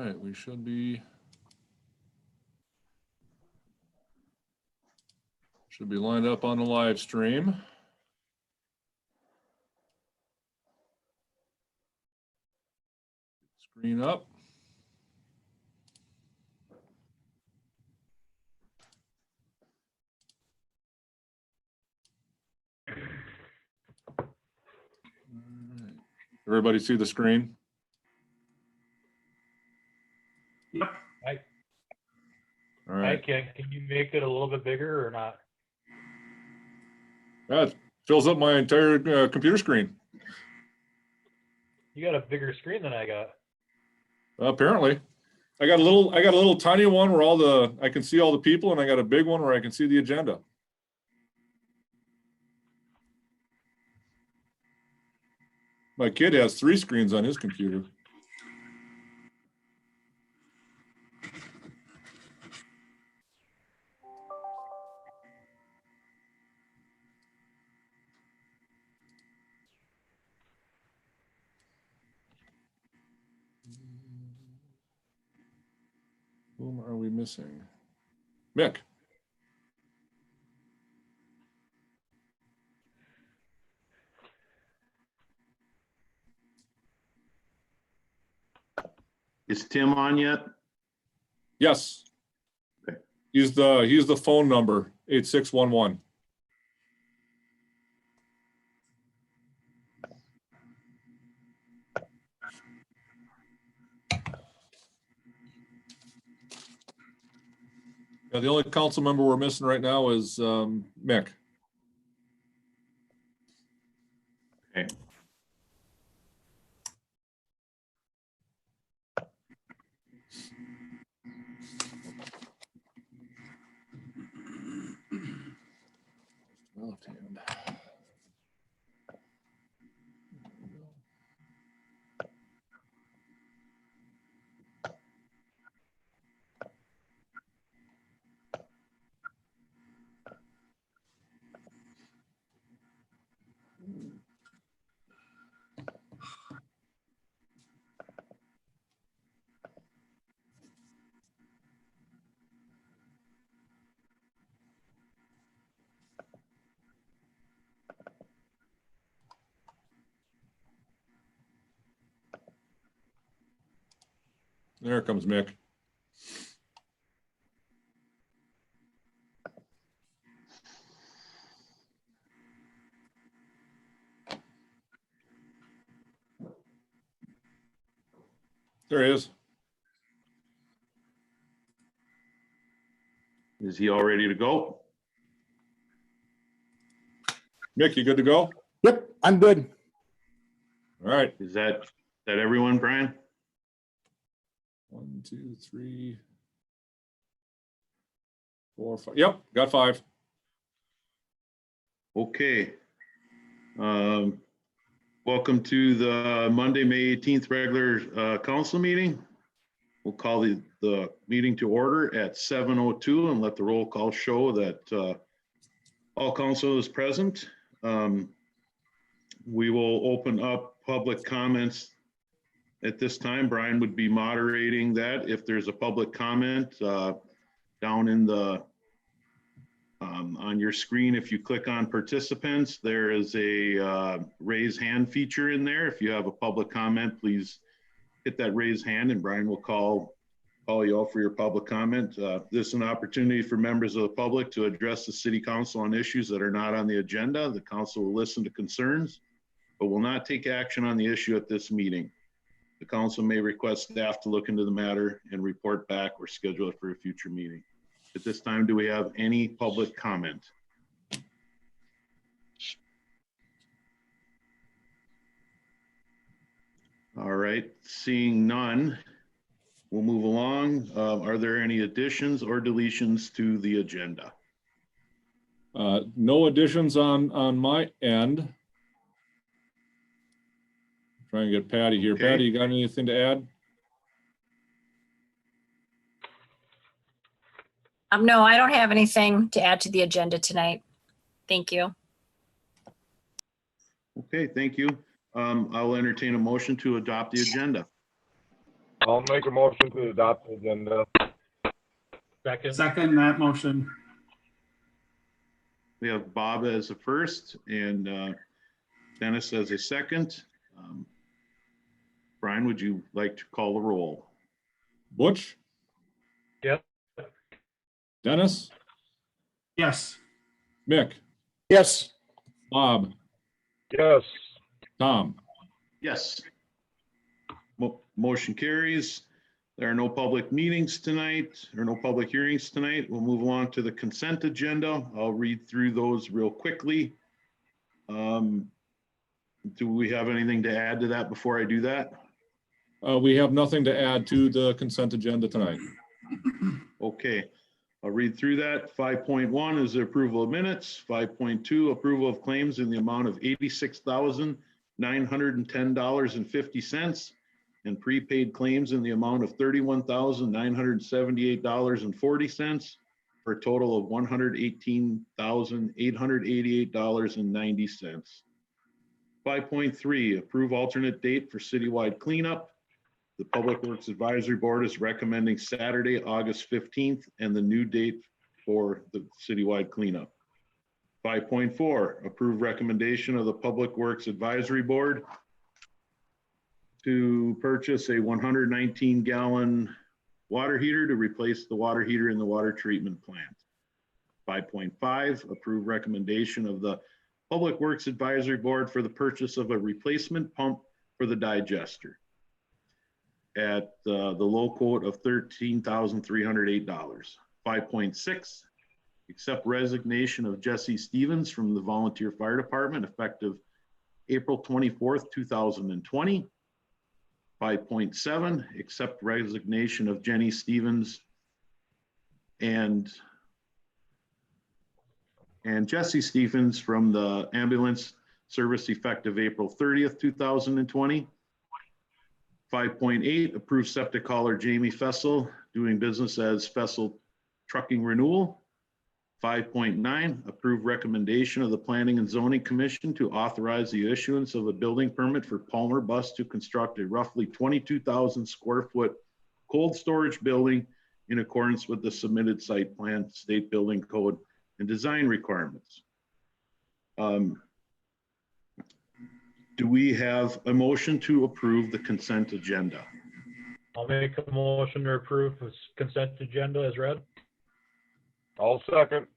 right, we should be lined up on the live stream. Screen up. All right. Everybody see the screen? Yep. All right. Can you make it a little bit bigger or not? That fills up my entire computer screen. You got a bigger screen than I got. Apparently, I got a little tiny one where I can see all the people, and I got a big one where I can see the agenda. My kid has 3 screens on his computer. Whom are we missing? Mick. Is Tim on yet? Yes. Okay. He's the phone number 8611. Yeah, the only council member we're missing right now is Mick. Okay. Left hand. There comes Mick. There he is. Is he all ready to go? Mick, you good to go? Yep, I'm good. All right. Is that everyone, Brian? 1, 2, 3, 4, 5. Yep, got 5. Okay. Welcome to the Monday, May 18th regular council meeting. We'll call the meeting to order at 7:02 and let the roll call show that all council is present. We will open up public comments at this time. Brian would be moderating that. If there's a public comment down in the on your screen, if you click on participants, there is a raise hand feature in there. If you have a public comment, please hit that raise hand and Brian will call you out for your public comment. This is an opportunity for members of the public to address the city council on issues that are not on the agenda. The council will listen to concerns, but will not take action on the issue at this meeting. The council may request staff to look into the matter and report back or schedule it for a future meeting. At this time, do we have any public comment? All right, seeing none, we'll move along. Are there any additions or deletions to the agenda? No additions on my end. Trying to get Patty here. Okay. Patty, you got anything to add? No, I don't have anything to add to the agenda tonight. Thank you. Okay, thank you. I'll entertain a motion to adopt the agenda. I'll make a motion to adopt the agenda. Second. Second that motion. We have Bob as a first and Dennis as a second. Brian, would you like to call the roll? Butch, Yep. Dennis, Yes. Mick, Yes. Bob, Yes. Tom. Yes. Motion carries. There are no public meetings tonight, or no public hearings tonight. We'll move along to the consent agenda. I'll read through those real quickly. Do we have anything to add to that before I do that? We have nothing to add to the consent agenda tonight. Okay, I'll read through that. 5.1 is the approval of minutes. 5.2, approval of claims in the amount of $86,910.50 and prepaid claims in the amount of $31,978.40 for a total of $118,888.90. 5.3, approve alternate date for citywide cleanup. The Public Works Advisory Board is recommending Saturday, August 15th, and the new date for the citywide cleanup. 5.4, approve recommendation of the Public Works Advisory Board to purchase a 119-gallon water heater to replace the water heater in the water treatment plant. 5.5, approve recommendation of the Public Works Advisory Board for the purchase of a replacement pump for the digester at the low quote of $13,308. 5.6, accept resignation of Jesse Stevens from the Volunteer Fire Department effective April 24th, 2020. 5.7, accept resignation of Jenny Stevens and Jesse Stevens from the ambulance service effective April 30th, 2020. 5.8, approve septic hauler Jamie Fessel doing business as Fessel Trucking Renewal. 5.9, approve recommendation of the Planning and Zoning Commission to authorize the issuance of a building permit for Palmer Bus to construct a roughly 22,000 square foot cold storage building in accordance with the submitted site plan, state building code, and design requirements. Do we have a motion to approve the consent agenda? I'll make a motion to approve the consent agenda as read. I'll second.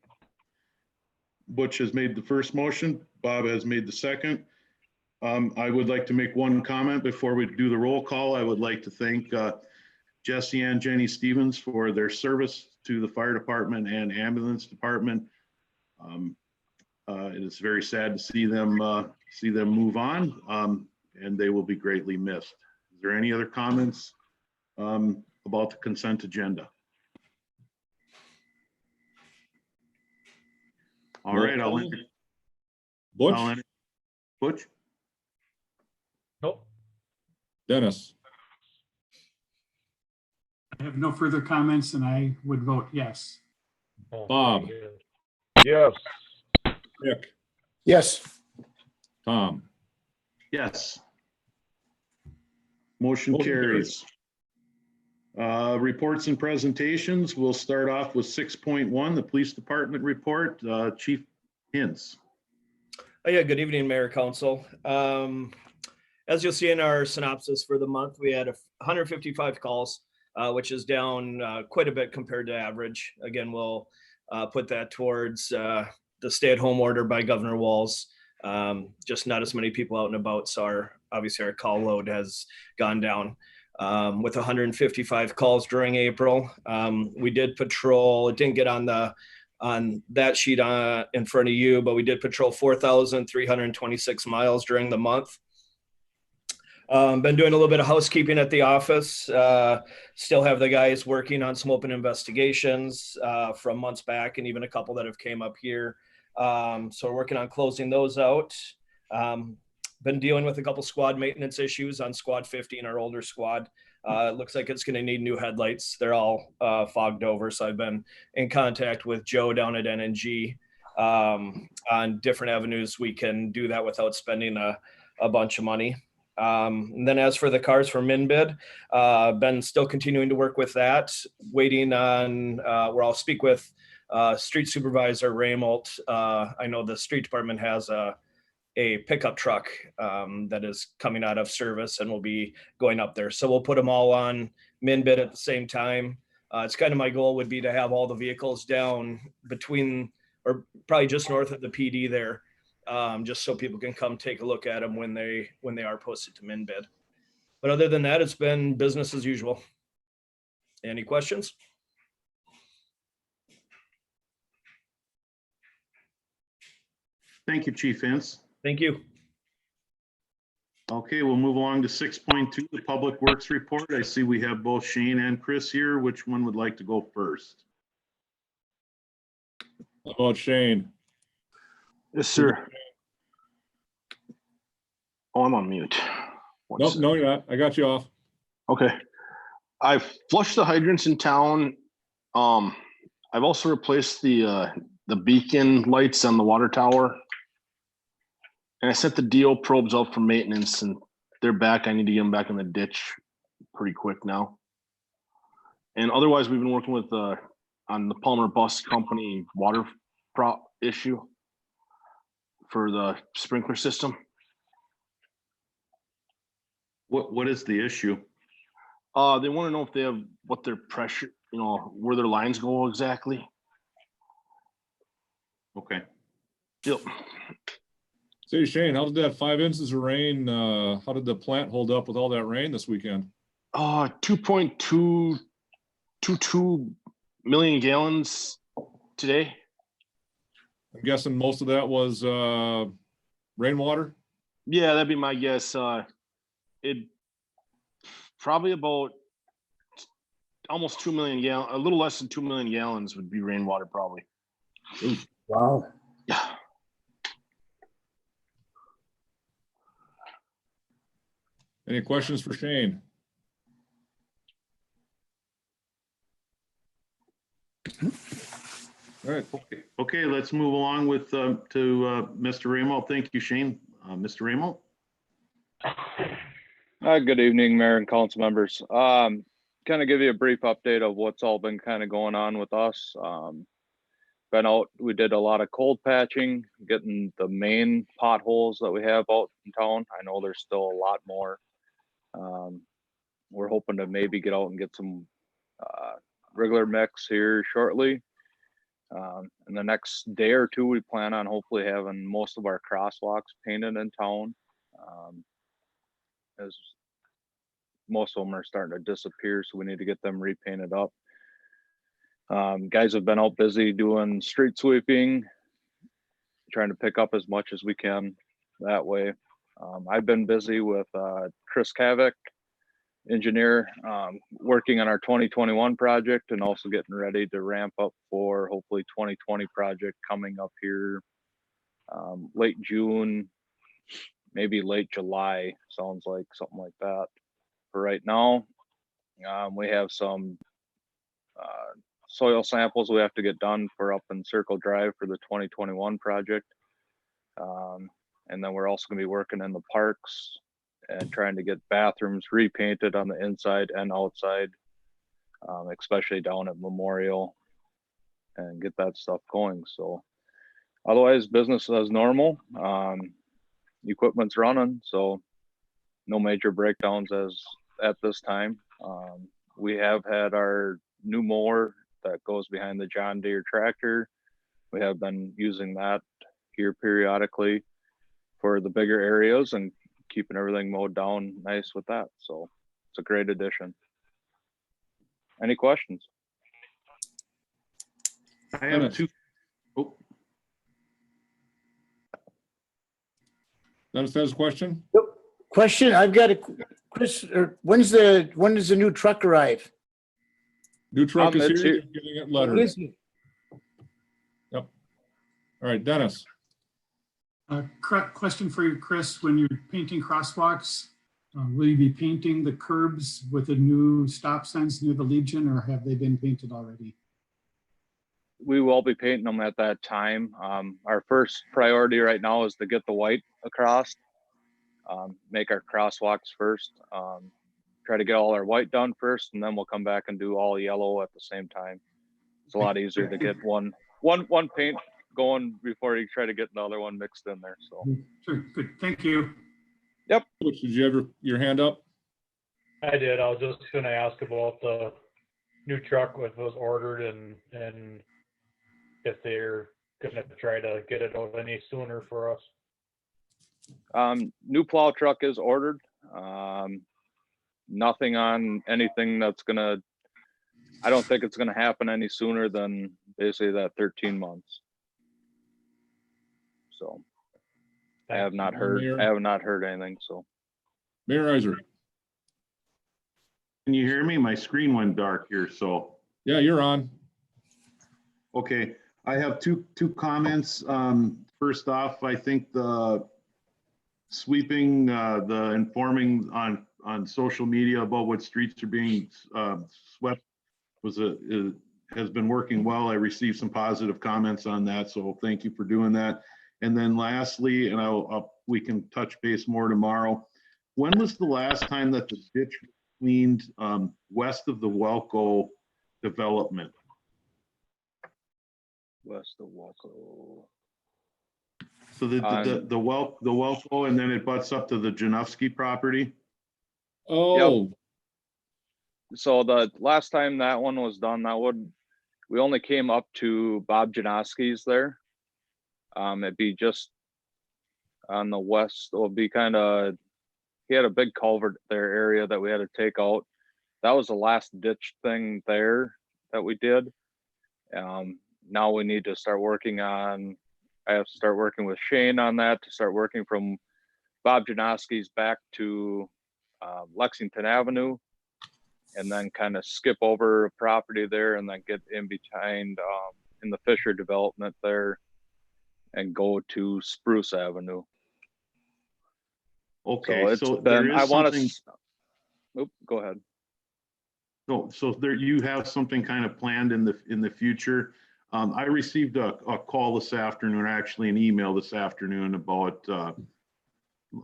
Butch has made the first motion. Bob has made the second. I would like to make one comment before we do the roll call. I would like to thank Jesse and Jenny Stevens for their service to the fire department and ambulance department. It is very sad to see them move on, and they will be greatly missed. Is there any other comments about the consent agenda? All right, Butch, Butch, Nope. Dennis, I have no further comments and I would vote yes. Oh, Bob. very good. Yes. Mick, Yes. Tom. yes. Motion Motion carries. Reports and presentations. We'll start off with 6.1, the police department report. Chief Hintz. Yeah, good evening, Mayor, Council. As you'll see in our synopsis for the month, we had 155 calls, which is down quite a bit compared to average. Again, we'll put that towards the stay-at-home order by Governor Walz. Just not as many people out and about, so obviously our call load has gone down. With 155 calls during April, we did patrol. It didn't get on that sheet in front of you, but we did patrol 4,326 miles during the month. Been doing a little bit of housekeeping at the office. Still have the guys working on some open investigations from months back, and even a couple that have came up here. So we're working on closing those out. Been dealing with a couple squad maintenance issues on Squad 50 and our older squad. It looks like it's going to need new headlights. They're all fogged over. So I've been in contact with Joe down at NNG on different avenues we can do that without spending a bunch of money. And then as for the cars for Minbid, been still continuing to work with that, waiting on where I'll speak with Street Supervisor Raymalt. I know the street department has a pickup truck that is coming out of service and will be going up there. So we'll put them all on Minbid at the same time. It's kind of my goal would be to have all the vehicles down between, or probably just north of the PD there, just so people can come take a look at them when they are posted to Minbid. But other than that, it's been business as usual. Any questions? Thank you, Chief Ince. Thank you. Okay, we'll move along to 6.2, the Public Works Report. I see we have both Shane and Chris here. Which one would like to go first? How about Shane? Yes, sir. Oh, I'm on mute. Nope, no, you're not. I got you off. Okay. I've flushed the hydrants in town. I've also replaced the beacon lights on the water tower. And I sent the DO probes out for maintenance, and they're back. I need to get them back in the ditch pretty quick now. And otherwise, we've been working with on the Palmer Bus Company water prop issue for the sprinkler system. What is the issue? They want to know if they have what their pressure, where their lines go exactly. Okay. Yep. Say, Shane, how did that 5 inches of rain, how did the plant hold up with all that rain this weekend? 2.222 million gallons today. I'm guessing most of that was rainwater? Yeah, that'd be my guess. It probably about almost 2 million gallons, a little less than 2 million gallons would be rainwater probably. Ooh. Wow. Yeah. Any questions for Shane? All right. Okay, let's move along with to Mr. Ramo. Thank you, Shane. Mr. Ramo? Good evening, Mayor and council members. Kind of give you a brief update of what's all been kind of going on with us. Been out, we did a lot of cold patching, getting the main potholes that we have out in town. I know there's still a lot more. We're hoping to maybe get out and get some regular mix here shortly. In the next day or two, we plan on hopefully having most of our crosswalks painted in town. As most of them are starting to disappear, so we need to get them repainted up. Guys have been out busy doing street sweeping, trying to pick up as much as we can that way. I've been busy with Chris Kavik, engineer, working on our 2021 project and also getting ready to ramp up for hopefully 2020 project coming up here late June, maybe late July, sounds like something like that. For right now, we have some soil samples we have to get done for up in Circle Drive for the 2021 project. And then we're also going to be working in the parks and trying to get bathrooms repainted on the inside and outside, especially down at Memorial, and get that stuff going. So otherwise, business as normal. Equipment's running, so no major breakdowns as at this time. We have had our new mower that goes behind the John Deere tractor. We have been using that here periodically for the bigger areas and keeping everything mowed down nice with that. So it's a great addition. Any questions? I have two. Oh, Dennis has a question? Question, I've got a, Chris, when does the new truck arrive? New truck is it's here, here. just getting it Where lettered. is it? All right, Dennis. Question for you, Chris, when you're painting crosswalks, will you be painting the curbs with the new stop signs near the Legion, or have they been painted already? We will be painting them at that time. Our first priority right now is to get the white across. make our crosswalks first. Try to get all our white done first, and then we'll come back and do all yellow at the same time. It's a lot easier to get one paint going before you try to get another one mixed in there. So Sure, good, thank you. Butch, did you have your hand up? I did. I was just gonna ask about the new truck if it was ordered and if they're gonna try to get it out any sooner for us. new plow truck is ordered. Nothing on anything that's I don't think it's gonna happen any sooner than basically that 13 months. So I have not heard anything, so. Mayor Iser. Can you hear me? My screen went dark here, so. Yeah, you're on. Okay, I have two comments. First off, I think the sweeping, the informing on social media about what streets are being swept has been working well. I received some positive comments on that, so thank you for doing that. And then lastly, and we can touch base more tomorrow. When was the last time that the ditch cleaned west of the Welco development? West of Walco. So the Welco, and then it butts up to the Janowski property? Oh, So the last time that one was done, we only came up to Bob Janowski's there. It'd be just on the west. It'll be he had a big culvert there area that we had to take out. That was the last ditch thing there that we did. Now we need to start working on, I have to start working with Shane on that to start working from Bob Janowski's back to Lexington Avenue, and then kind of skip over a property there and then get in behind in the Fisher development there and go to Spruce Avenue. Okay, so there is something. Go ahead. So there you have something kind of planned in the future. I received a call this afternoon, actually an email this afternoon about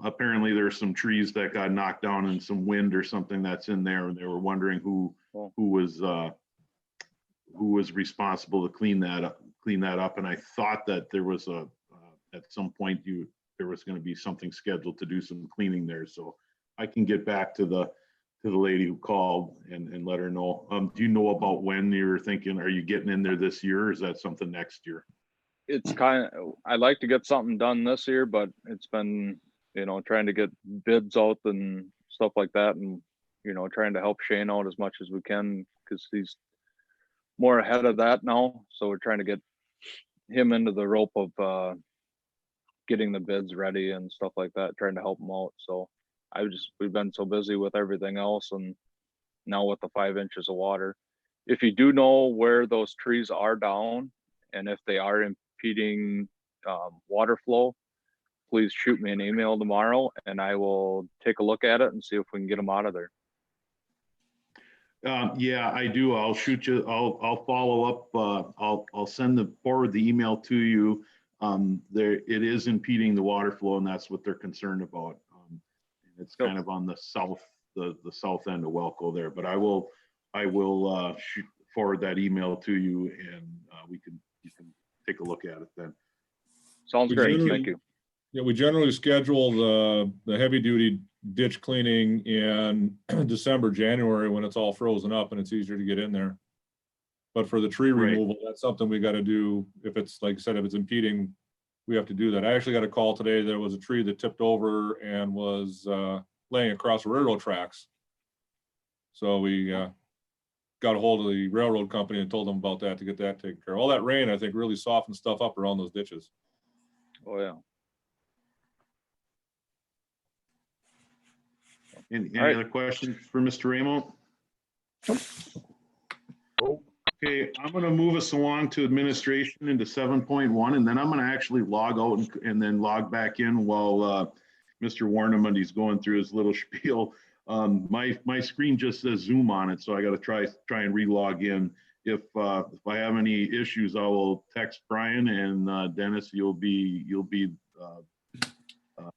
apparently there's some trees that got knocked down and some wind or something that's in there, and they were wondering who was responsible to clean that up. And I thought that there was at some point there was going to be something scheduled to do some cleaning there. So I can get back to the lady who called and let her know. Do you know about when you're thinking, are you getting in there this year, or is that something next year? It's I'd like to get something done this year, but it's been, trying to get bids out and stuff like that, and, trying to help Shane out as much as we can because he's more ahead of that now. So we're trying to get him into the rope of getting the bids ready and stuff like that, trying to help him out. So we've been so busy with everything else, and now with the 5 inches of water. If you do know where those trees are down and if they are impeding water flow, please shoot me an email tomorrow and I will take a look at it and see if we can get them out of there. Yeah, I do. I'll shoot you. I'll follow up. I'll forward the email to you. It is impeding the water flow, and that's what they're concerned about. It's kind of on the south end of Welco there, but I will forward that email to you, and you can take a look at it then. Sounds great. Thank you. Yeah, we generally schedule the heavy duty ditch cleaning in December, January, when it's all frozen up and it's easier to get in there. But for the tree removal, that's something we got to do. If it's, like I said, if it's impeding, we have to do that. I actually got a call today. There was a tree that tipped over and was laying across the railroad tracks. So we got a hold of the railroad company and told them about that to get that taken care of. All that rain, I think, really softened stuff up around those ditches. Oh, yeah. Any other questions for Mr. Ramo? Okay, I'm going to move us along to administration into 7.1, and then I'm going to actually log out and then log back in while Mr. Warneman, he's going through his little spiel. My screen just says Zoom on it, so I got to try and re-log in. If I have any issues, I will text Brian, and Dennis, you'll be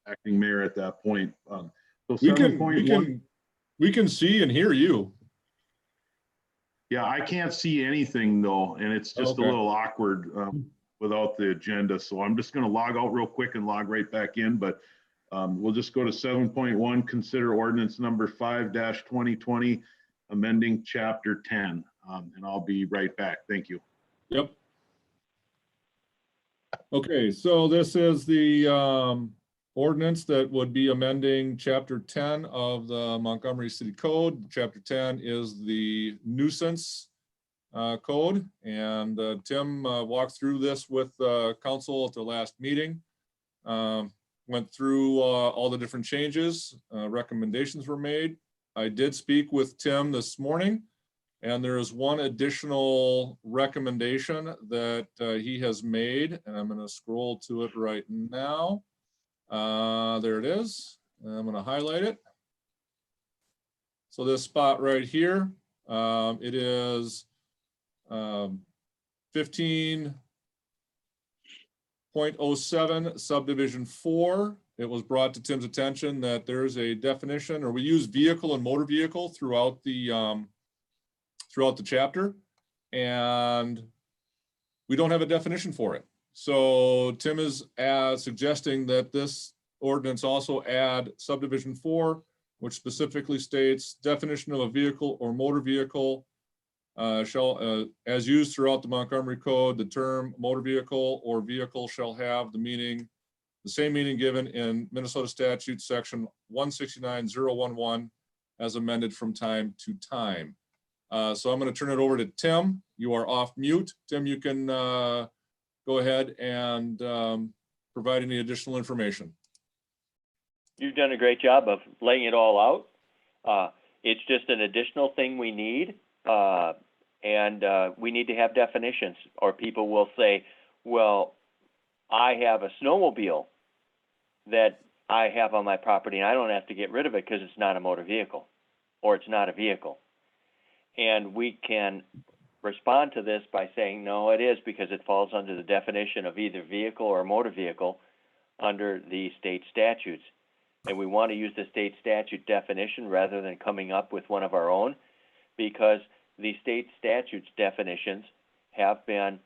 acting mayor at that point. So We can, 7.1, we can see and hear you. yeah, I can't see anything though, and it's just a Okay. little awkward without the agenda. So I'm just gonna log out real quick and log right back in, but we'll just go to 7.1, consider ordinance number 5-2020, amending chapter 10. And I'll be right back. Thank you. Yep. Okay, so this is the ordinance that would be amending chapter 10 of the Montgomery City Code. Chapter 10 is the nuisance code, and Tim walked through this with council at the last meeting. Went through all the different changes, recommendations were made. I did speak with Tim this morning, and there is one additional recommendation that he has made, and I'm going to scroll to it right now. There it is. I'm going to highlight it. So this spot right here, it is 15.07 subdivision 4. It was brought to Tim's attention that there's a definition, or we use vehicle and motor vehicle throughout the chapter, and we don't have a definition for it. So Tim is suggesting that this ordinance also add subdivision 4, which specifically states definition of a vehicle or motor vehicle shall, as used throughout the Montgomery Code, the term motor vehicle or vehicle shall have the same meaning given in Minnesota statute section 169.011 as amended from time to time. So I'm going to turn it over to Tim. You are off mute. Tim, you can go ahead and provide any additional information. You've done a great job of laying it all out. It's just an additional thing we need, and we need to have definitions, or people will say, well, I have a snowmobile that I have on my property and I don't have to get rid of it because it's not a motor vehicle or it's not a vehicle. And we can respond to this by saying, no, it is, because it falls under the definition of either vehicle or motor vehicle under the state statutes. And we want to use the state statute definition rather than coming up with one of our own, because the state statutes definitions have been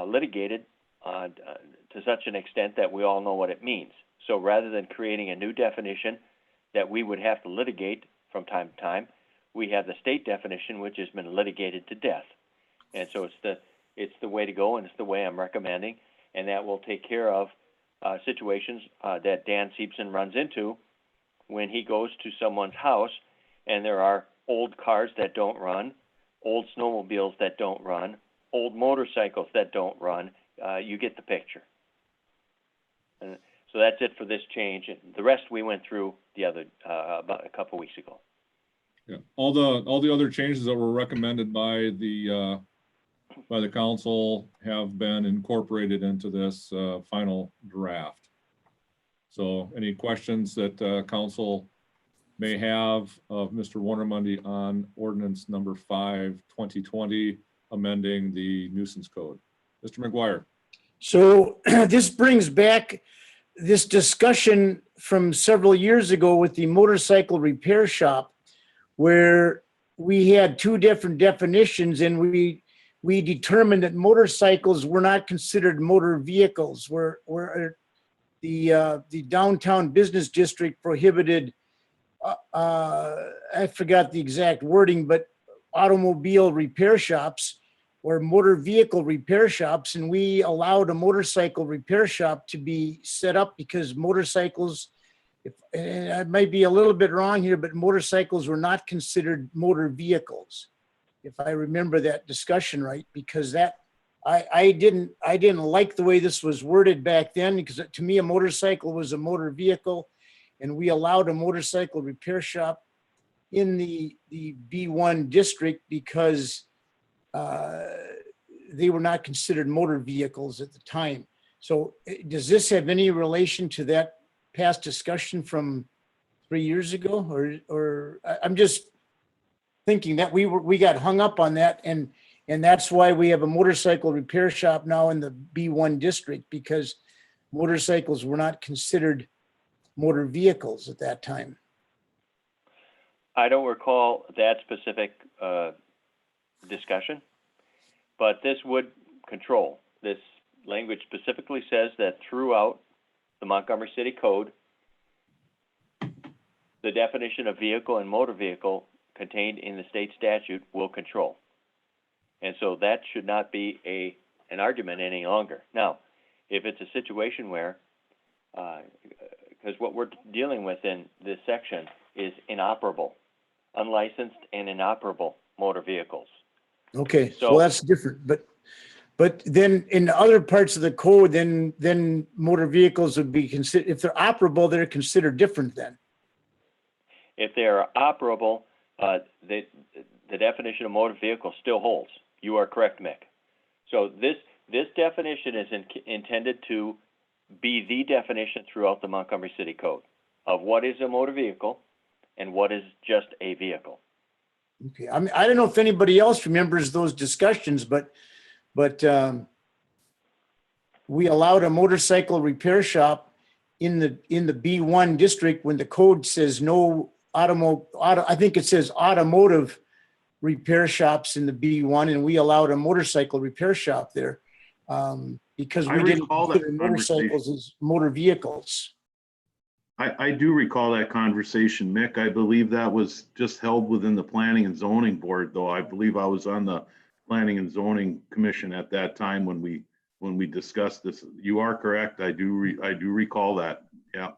litigated to such an extent that we all know what it means. So rather than creating a new definition that we would have to litigate from time to time, we have the state definition, which has been litigated to death. And so it's the way to go, and it's the way I'm recommending, and that will take care of situations that Dan Seepson runs into when he goes to someone's house and there are old cars that don't run, old snowmobiles that don't run, old motorcycles that don't run. You get the picture. And so that's it for this change. The rest we went through the other about a couple weeks ago. Yeah, all the other changes that were recommended by the council have been incorporated into this final draft. So any questions that council may have of Mr. Wondermundy on ordinance number 5/2020, amending the nuisance code? Mr. McGuire. So this brings back this discussion from several years ago with the motorcycle repair shop, where we had two different definitions, and we determined that motorcycles were not considered motor vehicles, where the downtown business district prohibited, I forgot the exact wording, but automobile repair shops or motor vehicle repair shops, and we allowed a motorcycle repair shop to be set up because motorcycles, and I might be a little bit wrong here, but motorcycles were not considered motor vehicles, if I remember that discussion right, because that I didn't like the way this was worded back then, because to me a motorcycle was a motor vehicle, and we allowed a motorcycle repair shop in the B1 district because they were not considered motor vehicles at the time. So does this have any relation to that past discussion from 3 years ago? Or I'm just thinking that we got hung up on that, and that's why we have a motorcycle repair shop now in the B1 district, because motorcycles were not considered motor vehicles at that time. I don't recall that specific discussion, but this would control. This language specifically says that throughout the Montgomery City Code, the definition of vehicle and motor vehicle contained in the state statute will control. And so that should not be an argument any longer. Now, if it's a situation where, because what we're dealing with in this section is inoperable, unlicensed and inoperable motor vehicles. Okay, so So- that's different, but then in other parts of the code, then motor vehicles would be considered, if they're operable, they're considered different then. If they are operable, the definition of motor vehicle still holds. You are correct, Mick. So this definition is intended to be the definition throughout the Montgomery City Code of what is a motor vehicle and what is just a vehicle. Okay, I mean, I don't know if anybody else remembers those discussions, but we allowed a motorcycle repair shop in the B1 district when the code says no I think it says automotive repair shops in the B1, and we allowed a motorcycle repair shop there because I we didn't recall that consider motorcycles as motor vehicles. I do recall that conversation, Mick. I believe that was just held within the Planning and Zoning Board, though. I believe I was on the Planning and Zoning Commission at that time when we discussed this. You are correct. I do recall that. Yeah.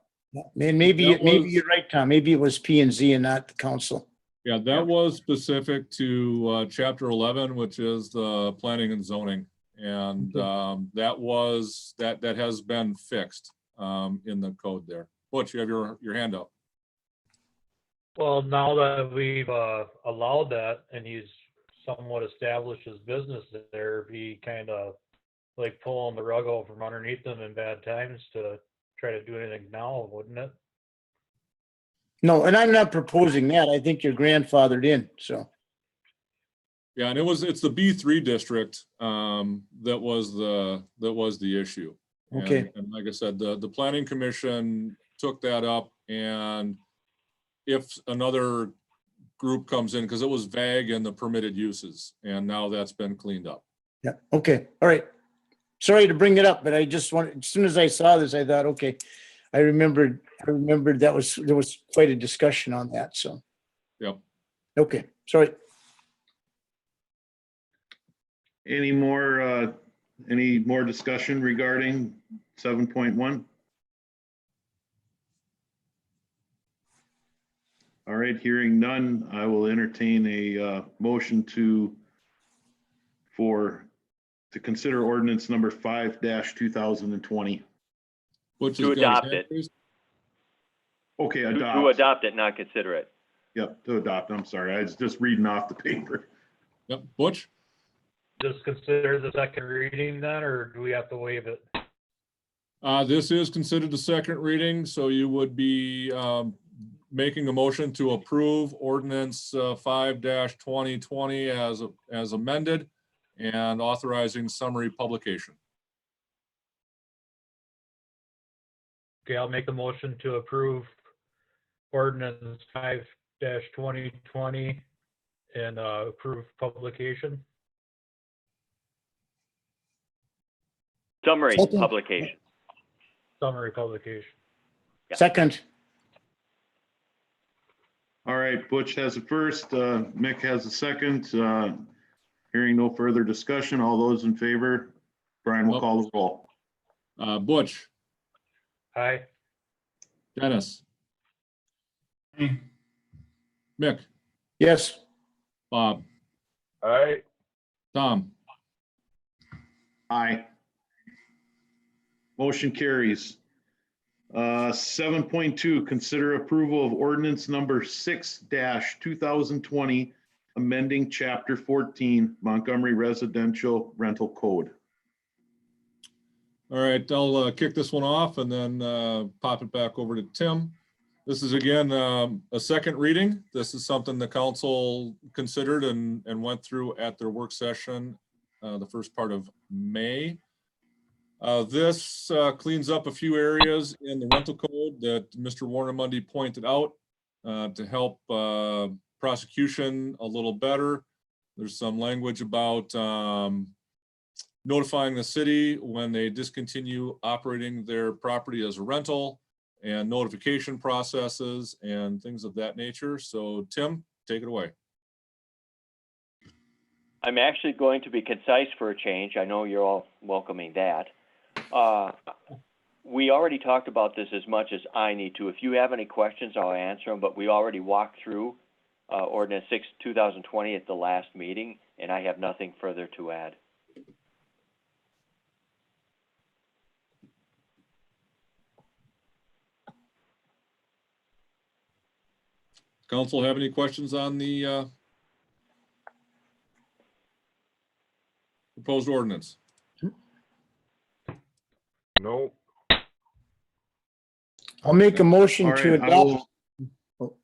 And maybe That was- you're right, Tom. Maybe it was P and Z and not the council. Yeah, that was specific to chapter 11, which is the planning and zoning. And that has been fixed in the code there. Butch, you have your hand up. Well, now that we've allowed that and he's somewhat established his business there, be kind of like pulling the rug out from underneath them in bad times to try to do anything now, wouldn't it? No, and I'm not proposing that. I think you're grandfathered in, so. Yeah, and it's the B3 district that was the issue. Okay. And like I said, the planning commission took that up, and if another group comes in, because it was vague in the permitted uses, and now that's been cleaned up. Yeah, okay, all right. Sorry to bring it up, but I just wanted, as soon as I saw this, I thought, okay, I remembered there was quite a discussion on that, so. Yep. Okay, sorry. Any more discussion regarding 7.1? All right, hearing none, I will entertain a motion to consider ordinance number 5-2020. Butch To has got his adopt hand it. raised. Okay, To adopt. adopt it, not consider it. Yep, to adopt. I'm sorry. I was just reading off the paper. Yep, Butch? Just consider the second reading then, or do we have to waive it? This is considered the second reading, so you would be making a motion to approve ordinance 5-2020 as amended and authorizing summary publication. Okay, I'll make the motion to approve ordinance 5-2020 and approve publication. Summary Second. publication. Summary publication. Yeah. Second, All right, Butch has a first, Mick has a second. Hearing no further discussion, all those in favor, Brian will call the roll. Butch, Aye. Dennis, Aye. Mick, yes, Bob, All right, Tom, Aye. Motion carries. 7.2, consider approval of ordinance number 6-2020, amending chapter 14 Montgomery Residential Rental Code. All right, I'll kick this one off and then pop it back over to Tim. This is again a second reading. This is something the council considered and went through at their work session the first part of May. This cleans up a few areas in the rental code that Mr. Warner Mundy pointed out to help prosecution a little better. There's some language about notifying the city when they discontinue operating their property as a rental, and notification processes and things of that nature. So Tim, take it away. I'm actually going to be concise for a change. I know you're all welcoming that. We already talked about this as much as I need to. If you have any questions, I'll answer them, but we already walked through Ordinance 6, 2020 at the last meeting, and I have nothing further to add. Council have any questions on the proposed ordinance? No. I'll make a motion All to right, I adopt. will-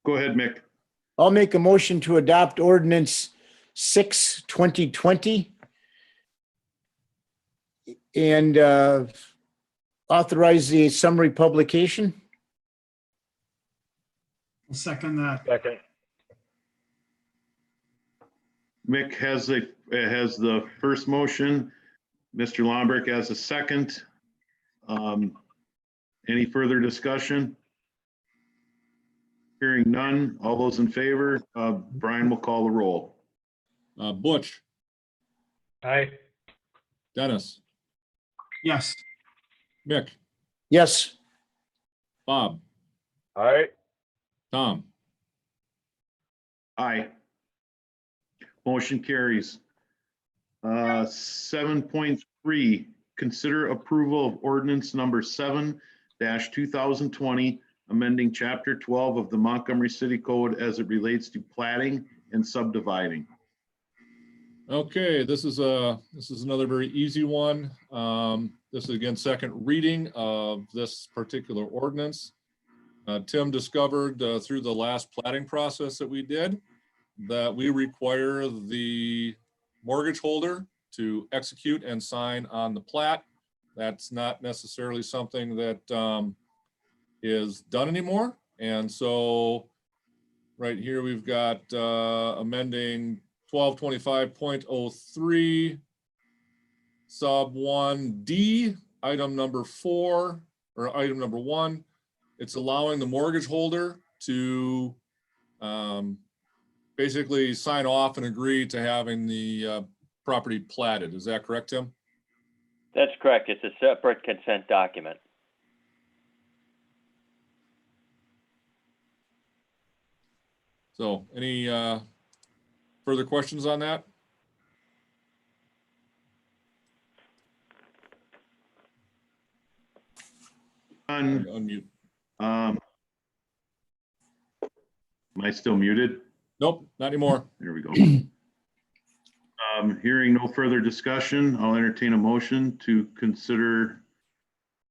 Go ahead, Mick. I'll make a motion to adopt ordinance 6, 2020. And authorize the summary publication. I'll second that. Second. Mick has the first motion. Mr. Lombrick has a second. Any further discussion? Hearing none. All those in favor, Brian will call the roll. Butch, Aye. Dennis, Yes. Mick, Yes. Bob, Aye. Tom, Aye. Motion carries. 7.3, consider approval of ordinance number 7-2020, amending chapter 12 of the Montgomery City Code as it relates to platting and subdividing. okay, this is another very easy one. This is again second reading of this particular ordinance. Tim discovered through the last platting process that we did that we require the mortgage holder to execute and sign on the plat. That's not necessarily something that is done anymore. And so right here, we've got amending 1225.03 sub 1D, item number 4, or item number 1. It's allowing the mortgage holder to basically sign off and agree to having the property platted. Is that correct, Tim? That's correct. It's a separate consent document. So any further questions on that? Unmute. Am I still muted? Nope, not anymore. There we go. Hearing no further discussion, I'll entertain a motion to consider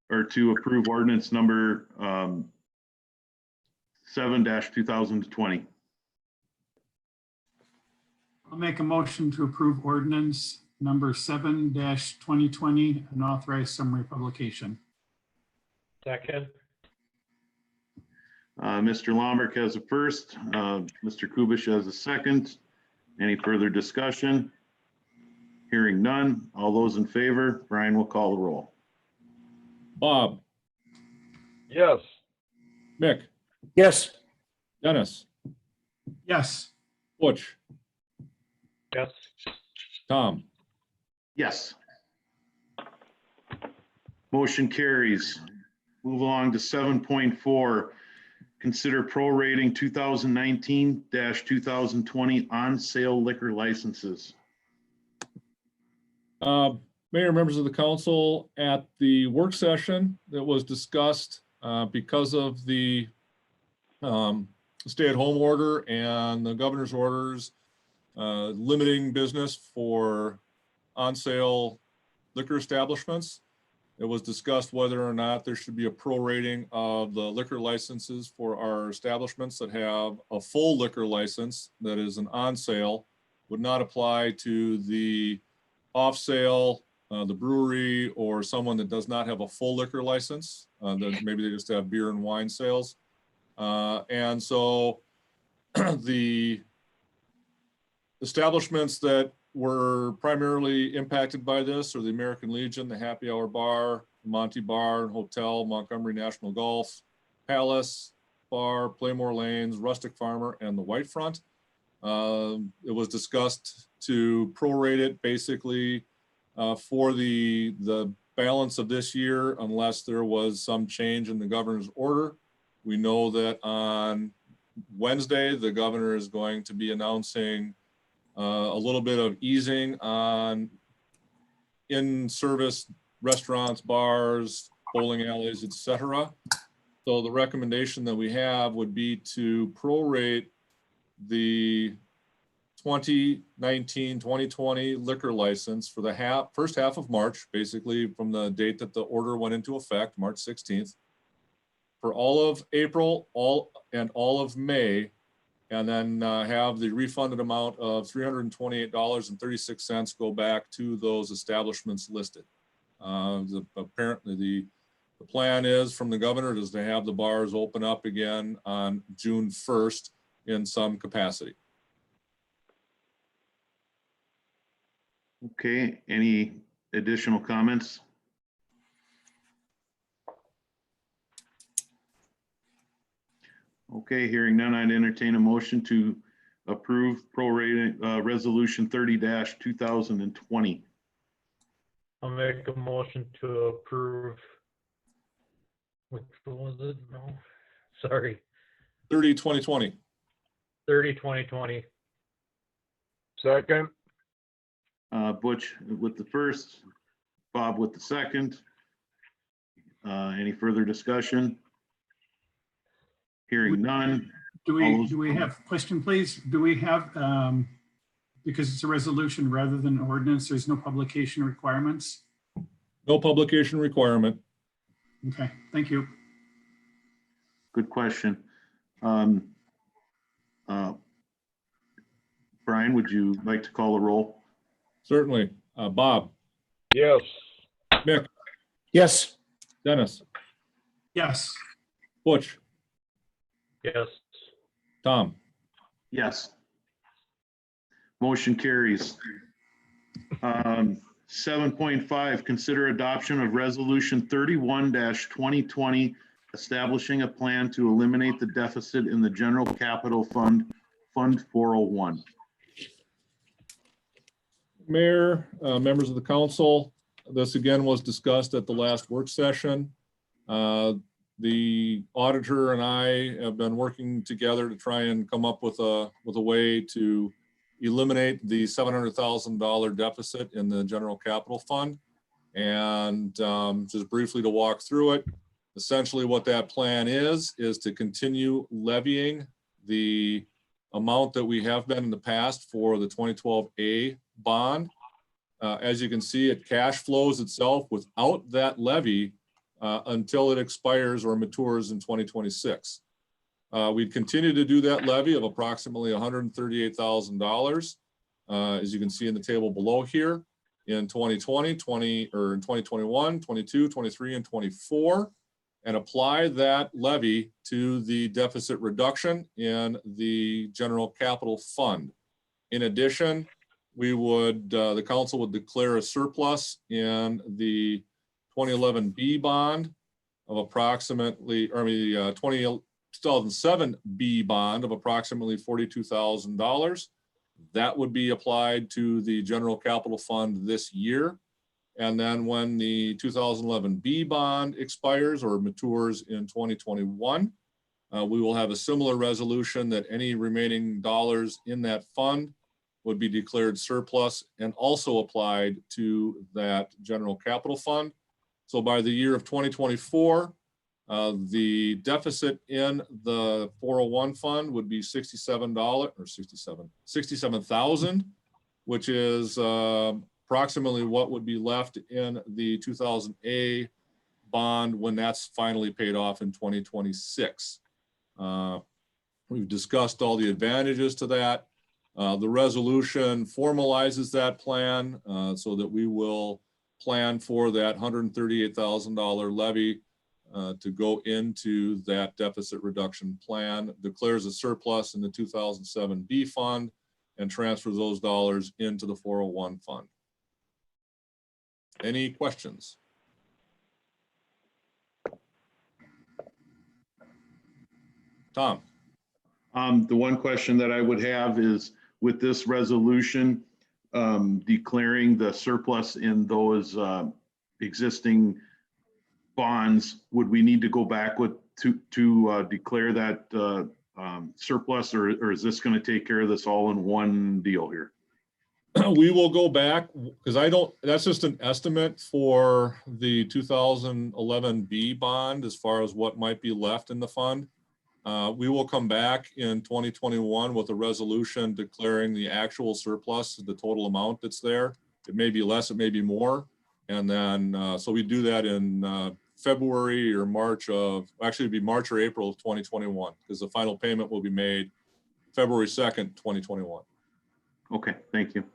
or to approve ordinance number 7-2020. I'll make a motion to approve ordinance number 7-2020 and authorize summary publication. Second. Mr. Lombrick has a first, Mr. Kubish has a second. Any further discussion? Hearing none. All those in favor, Brian will call the roll. Bob, Yes. Mick, Yes. Dennis, Yes. Butch, Yes. Tom, Yes. Motion carries. Move along to 7.4. Consider prorating 2019-2020 on-sale liquor licenses. Mayor, members of the council, at the work session that was discussed, because of the stay-at-home order and the governor's orders limiting business for on-sale liquor establishments, it was discussed whether or not there should be a prorating of the liquor licenses for our establishments that have a full liquor license that is an on sale, would not apply to the off sale, the brewery or someone that does not have a full liquor license, that maybe they just have beer and wine sales. And so the establishments that were primarily impacted by this are the American Legion, the Happy Hour Bar, Monty Bar and Hotel, Montgomery National Golf, Palace Bar, Playmore Lanes, Rustic Farmer, and the White Front. It was discussed to prorate it basically for the balance of this year unless there was some change in the governor's order. We know that on Wednesday, the governor is going to be announcing a little bit of easing on in-service restaurants, bars, bowling alleys, etc. So the recommendation that we have would be to prorate the 2019-2020 liquor license for the first half of March, basically from the date that the order went into effect, March 16th, for all of April, all of May, and then have the refunded amount of $328.36 go back to those establishments listed. Apparently the plan is from the governor is to have the bars open up again on June 1st in some capacity. Okay, any additional comments? Okay, hearing none, I'd entertain a motion to approve prorating resolution 30-2020. I'll make a motion to approve. Which was it? No, sorry, 30-2020. 30-2020. Second. Butch with the first, Bob with the second. Any further discussion? Hearing none. Do we have, question please? Do we have, because it's a resolution rather than an ordinance, there's no publication requirements? No publication requirement. Okay, thank you. Good question. Brian, would you like to call a roll? Certainly. Bob, Yes. Mick, Yes. Dennis, Yes, Butch, Yes. Tom. Yes. Motion carries. 7.5, consider adoption of resolution 31-2020, establishing a plan to eliminate the deficit in the general capital fund, Fund 401. Mayor, members of the council, this again was discussed at the last work session. The auditor and I have been working together to try and come up with a way to eliminate the $700,000 deficit in the general capital fund. And just briefly to walk through it, essentially what that plan is to continue levying the amount that we have been in the past for the 2012A bond. As you can see, it cash flows itself without that levy until it expires or matures in 2026. We'd continue to do that levy of approximately $138,000, as you can see in the table below here, in 2020, 2021, 22, 23, and 24, and apply that levy to the deficit reduction in the general capital fund. In addition, we would, the council would declare a surplus in the 2011B bond of approximately, or the 2007B bond of approximately $42,000. That would be applied to the general capital fund this year. And then when the 2011B bond expires or matures in 2021, we will have a similar resolution that any remaining dollars in that fund would be declared surplus and also applied to that general capital fund. So by the year of 2024, the deficit in the 401 fund would be $67,000, which is approximately what would be left in the 2000A bond when that's finally paid off in 2026. We've discussed all the advantages to that. The resolution formalizes that plan so that we will plan for that $138,000 levy to go into that deficit reduction plan, declares a surplus in the 2007 B fund, and transfers those dollars into the 401 fund. Any questions? Tom? The one question that I would have is with this resolution, declaring the surplus in those existing bonds, would we need to go back to declare that surplus, or is this going to take care of this all in one deal here? We will go back because that's just an estimate for the 2011 B bond as far as what might be left in the fund. We will come back in 2021 with a resolution declaring the actual surplus, the total amount that's there. It may be less, it may be more. And then, so we do that in February or March actually it'd be March or April of 2021, because the final payment will be made February 2nd, 2021. Okay, thank you.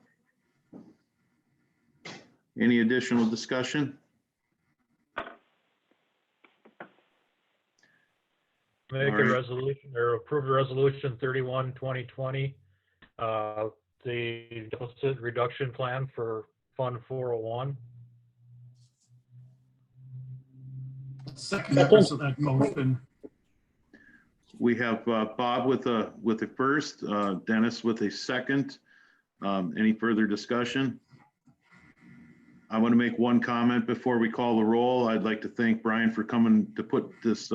Any additional discussion? Make All right. a resolution or approve a resolution 31, 2020. The deficit reduction plan for Fund 401. Second that motion. We have Bob with a first, Dennis with a second. Any further discussion? I want to make one comment before we call the roll. I'd like to thank Brian for coming to put this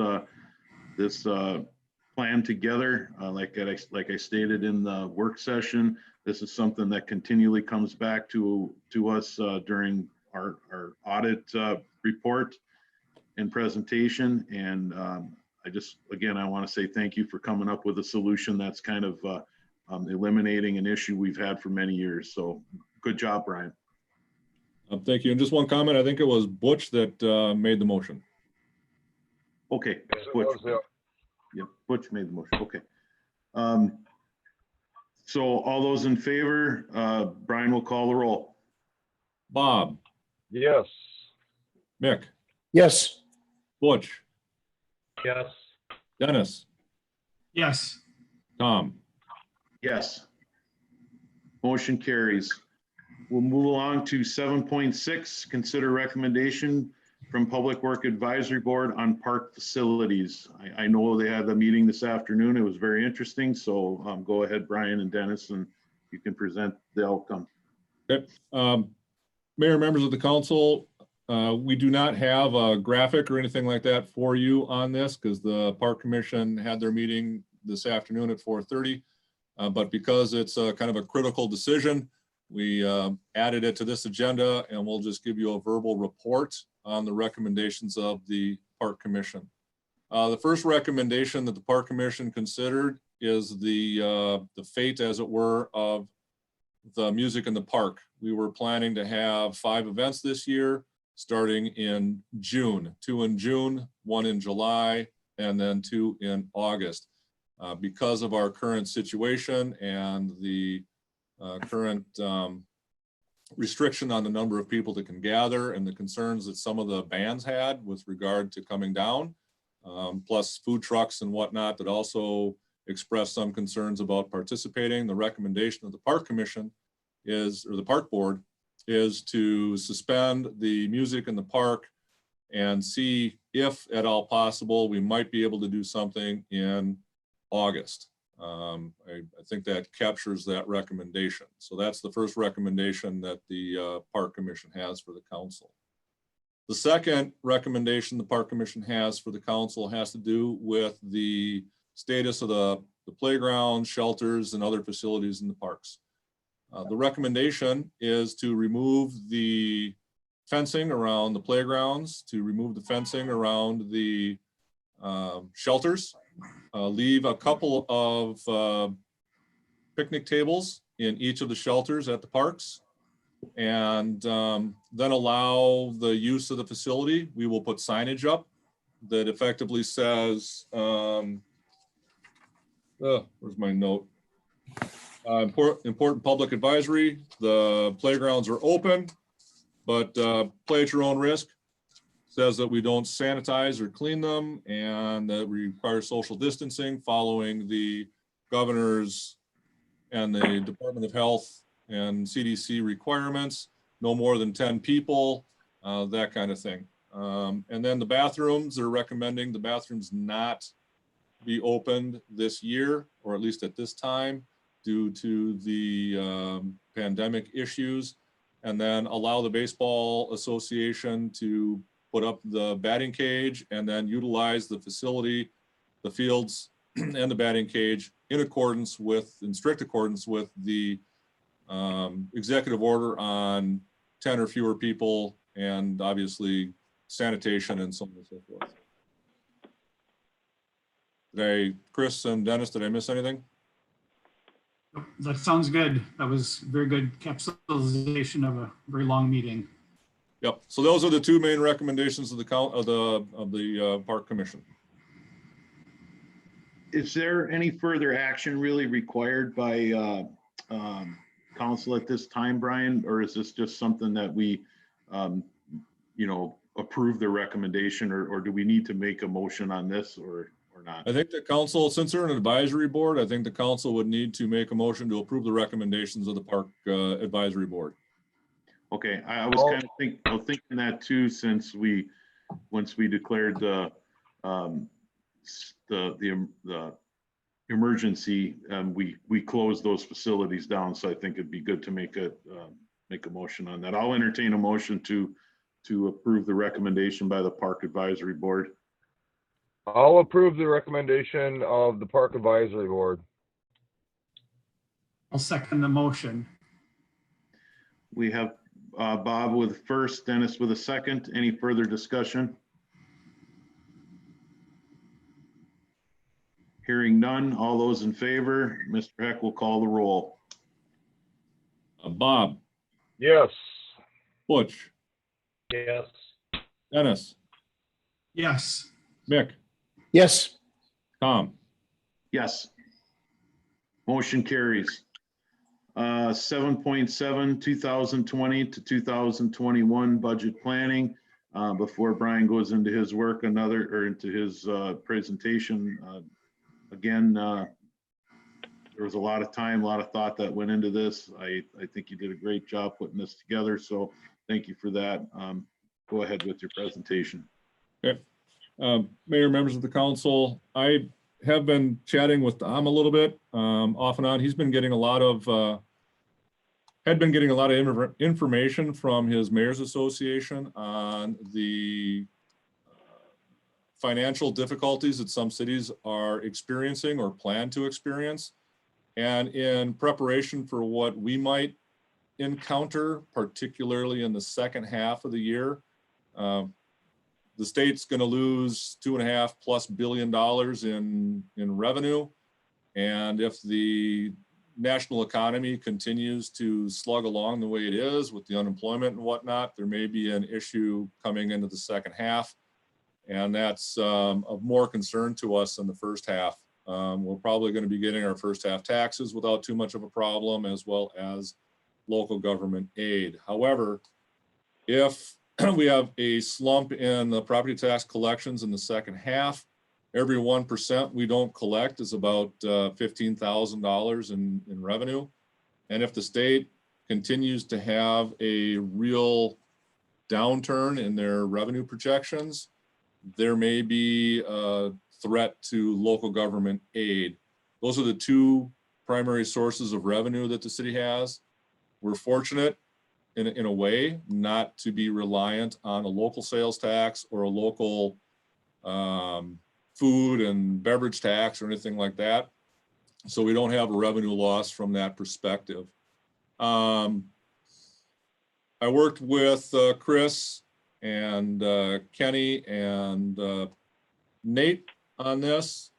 plan together. Like I stated in the work session, this is something that continually comes back to us during our audit report and presentation. And I want to say thank you for coming up with a solution that's kind of eliminating an issue we've had for many years. So good job, Brian. Thank you. And just one comment, I think it was Butch that made the motion. Okay. Yes, it Butch. was, yeah. Yep, Butch made the motion. Okay. So all those in favor, Brian will call the roll. Bob, Yes. Mick, Yes. Butch, Yes. Dennis, Yes. Tom. Yes. Motion carries. We'll move along to 7.6, consider recommendation from Public Work Advisory Board on park facilities. I know they had a meeting this afternoon. It was very interesting. So go ahead, Brian and Dennis, and you can present the outcome. Okay. Mayor, members of the council, we do not have a graphic or anything like that for you on this because the Park Commission had their meeting this afternoon at 4:30. But because it's a kind of a critical decision, we added it to this agenda, and we'll just give you a verbal report on the recommendations of the Park Commission. The first recommendation that the Park Commission considered is the fate, as it were, of the music in the park. We were planning to have 5 events this year, starting in June, 2 in June, 1 in July, and then 2 in August. Because of our current situation and the current restriction on the number of people that can gather and the concerns that some of the bands had with regard to coming down, plus food trucks and whatnot that also expressed some concerns about participating. The recommendation of the Park Commission is, or the Park Board, is to suspend the music in the park and see if at all possible we might be able to do something in August. I think that captures that recommendation. So that's the first recommendation that the Park Commission has for the council. The second recommendation the Park Commission has for the council has to do with the status of the playgrounds, shelters, and other facilities in the parks. The recommendation is to remove the fencing around the playgrounds, to remove the fencing around the shelters, leave a couple of picnic tables in each of the shelters at the parks, and then allow the use of the facility. We will put signage up that effectively says, where's my note? Important public advisory, the playgrounds are open, but play at your own risk. Says that we don't sanitize or clean them and that we require social distancing following the governor's and the Department of Health and CDC requirements, no more than 10 people, that kind of thing. And then the bathrooms, they're recommending the bathrooms not be opened this year, or at least at this time, due to the pandemic issues. And then allow the Baseball Association to put up the batting cage and then utilize the facility, the fields and the batting cage in strict accordance with the executive order on 10 or fewer people and obviously sanitation and so on and so forth. Chris and Dennis, did I miss anything? That sounds good. That was very good capsulization of a very long meeting. Yep. So those are the two main recommendations of the Park Commission. Is there any further action really required by council at this time, Brian? Or is this just something that we, approve the recommendation, or do we need to make a motion on this or not? I think the council, since they're an advisory board, I think the council would need to make a motion to approve the recommendations of the Park Advisory Board. Okay, I was kind of thinking that too, since once we declared the emergency, we closed those facilities down. So I think it'd be good to make a motion on that. I'll entertain a motion to approve the recommendation by the Park Advisory Board. I'll approve the recommendation of the Park Advisory Board. I'll second the motion. We have Bob with first, Dennis with a second. Any further discussion? Hearing none. All those in favor, Mr. Heck will call the roll. Bob, Yes. Butch, Yes. Dennis, Yes. Mick, Yes. Tom. Yes. Motion carries. 7.7, 2020 to 2021 budget planning. Before Brian goes into his work, into his presentation, again, there was a lot of time, a lot of thought that went into this. I think you did a great job putting this together, so thank you for that. Go ahead with your presentation. Okay. Mayor, members of the council, I have been chatting with Tom a little bit off and on. He's been getting a lot of information from his Mayor's Association on the financial difficulties that some cities are experiencing or plan to experience. And in preparation for what we might encounter, particularly in the second half of the year, the state's going to lose $2.5+ billion in revenue. And if the national economy continues to slug along the way it is with the unemployment and whatnot, there may be an issue coming into the second half. And that's of more concern to us than the first half. We're probably going to be getting our first half taxes without too much of a problem, as well as local government aid. However, if we have a slump in the property tax collections in the second half, every 1% we don't collect is about $15,000 in revenue. And if the state continues to have a real downturn in their revenue projections, there may be a threat to local government aid. Those are the two primary sources of revenue that the city has. We're fortunate in a way not to be reliant on a local sales tax or a local food and beverage tax or anything like that. So we don't have a revenue loss from that perspective. I worked with Chris and Kenny and Nate on this.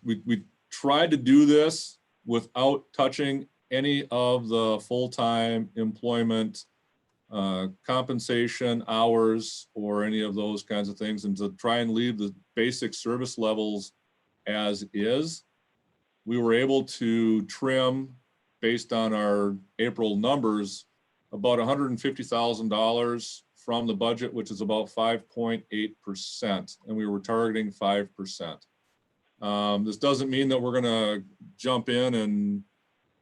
We tried to do this without touching any of the full-time employment compensation hours or any of those kinds of things, and to try and leave the basic service levels as is. we were able to trim, based on our April numbers, about $150,000 from the budget, which is about 5.8%, and we were targeting 5%. This doesn't mean that we're gonna jump in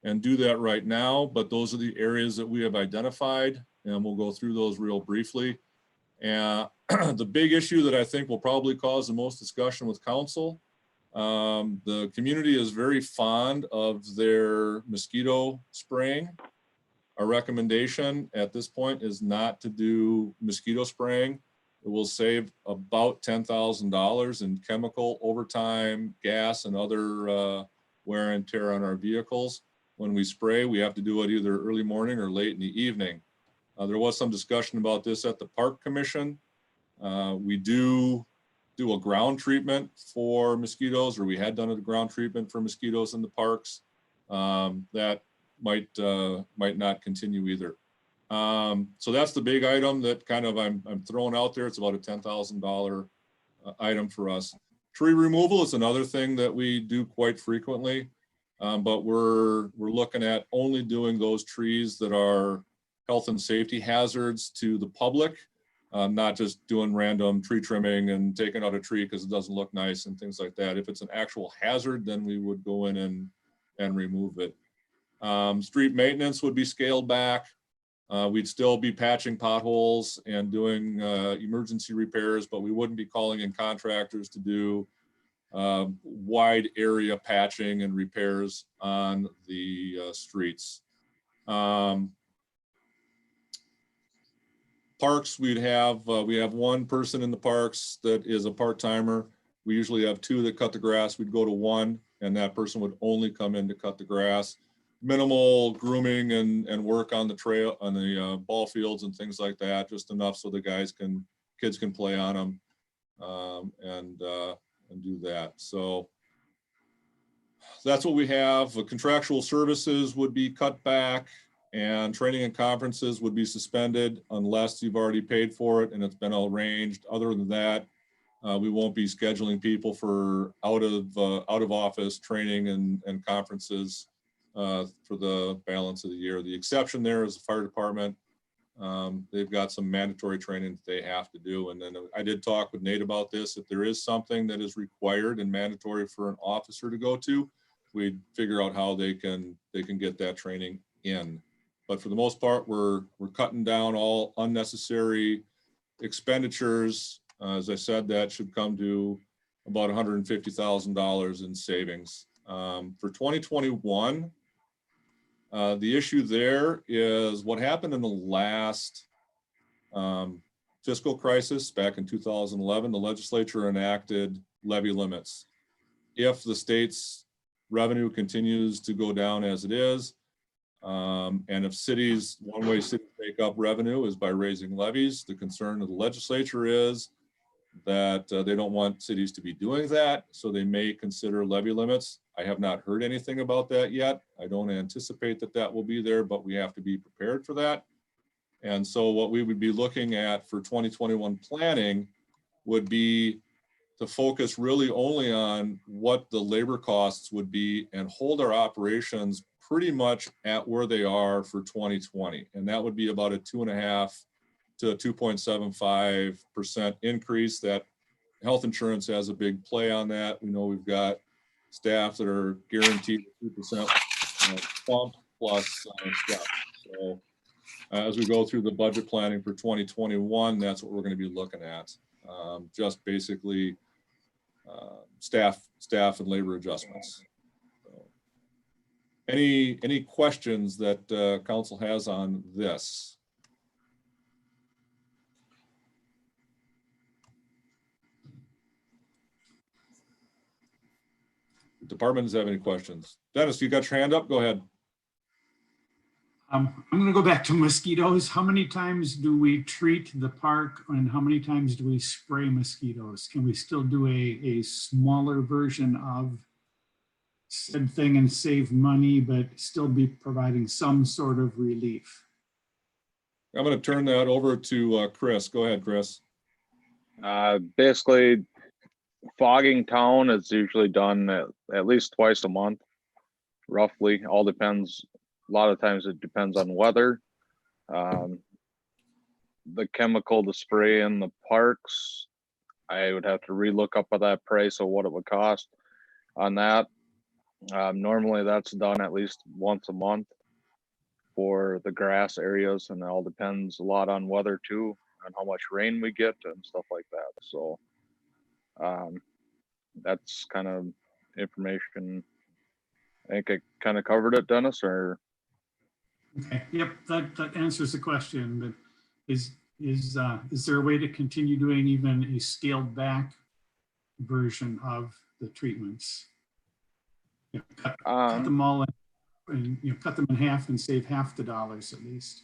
and do that right now, but those are the areas that we have identified, and we'll go through those real briefly. And the big issue that I think will probably cause the most discussion with council, the community is very fond of their mosquito spraying. Our recommendation at this point is not to do mosquito spraying. It will save about $10,000 in chemical overtime, gas, and other wear and tear on our vehicles. When we spray, we have to do it either early morning or late in the evening. There was some discussion about this at the Park Commission. We do a ground treatment for mosquitoes, or we had done a ground treatment for mosquitoes in the parks. That might not continue either. So that's the big item that kind of I'm throwing out there. It's about a $10,000 item for us. Tree removal is another thing that we do quite frequently, but we're looking at only doing those trees that are health and safety hazards to the public, not just doing random tree trimming and taking out a tree because it doesn't look nice and things like that. If it's an actual hazard, then we would go in and remove it. Street maintenance would be scaled back. We'd still be patching potholes and doing emergency repairs, but we wouldn't be calling in contractors to do wide area patching and repairs on the streets. Parks, we have one person in the parks that is a part-timer. We usually have two that cut the grass. We'd go to one, and that person would only come in to cut the grass. Minimal grooming and work on the trail, on the ball fields and things like that, just enough so the kids can play on them and do that. So that's what we have. Contractual services would be cut back, and training and conferences would be suspended unless you've already paid for it and it's been arranged. Other than that, we won't be scheduling people for out of office training and conferences for the balance of the year. The exception there is the fire department. They've got some mandatory training that they have to do. And then I did talk with Nate about this. If there is something that is required and mandatory for an officer to go to, we'd figure out how they can get that training in. But for the most part, we're cutting down all unnecessary expenditures. As I said, that should come to about $150,000 in savings. For 2021, the issue there is what happened in the last fiscal crisis back in 2011. The legislature enacted levy limits. If the state's revenue continues to go down as it is, and if cities, one way cities make up revenue is by raising levies, the concern of the legislature is that they don't want cities to be doing that, so they may consider levy limits. I have not heard anything about that yet. I don't anticipate that will be there, but we have to be prepared for that. And so what we would be looking at for 2021 planning would be to focus really only on what the labor costs would be and hold our operations pretty much at where they are for 2020. And that would be about a 2.5 to a 2.75% increase. That health insurance has a big play on that. We know we've got staff that are guaranteed 2% bump plus stuff. So as we go through the budget planning for 2021, that's what we're going to be looking at. Just basically staff and labor adjustments. So, any questions that council has on this? Departments have any questions? Dennis, you got your hand up? Go ahead. I'm going to go back to mosquitoes. How many times do we treat the park and how many times do we spray mosquitoes? Can we still do a smaller version of said thing and save money, but still be providing some sort of relief? I'm going to turn that over to Chris. Go ahead, Chris. Basically, fogging town is usually done at least twice a month. roughly. All depends. A lot of times it depends on weather. The chemical to spray in the parks, I would have to relook up at that price of what it would cost on that. Normally that's done at least once a month for the grass areas, and it all depends a lot on weather too, on how much rain we get and stuff like that. So that's kind of information. I think I kind of covered it, Dennis, or? Okay, yep, that answers the question, but is there a way to continue doing even a scaled back version of the treatments? You know, cut them all and cut them in half and save half the dollars at least.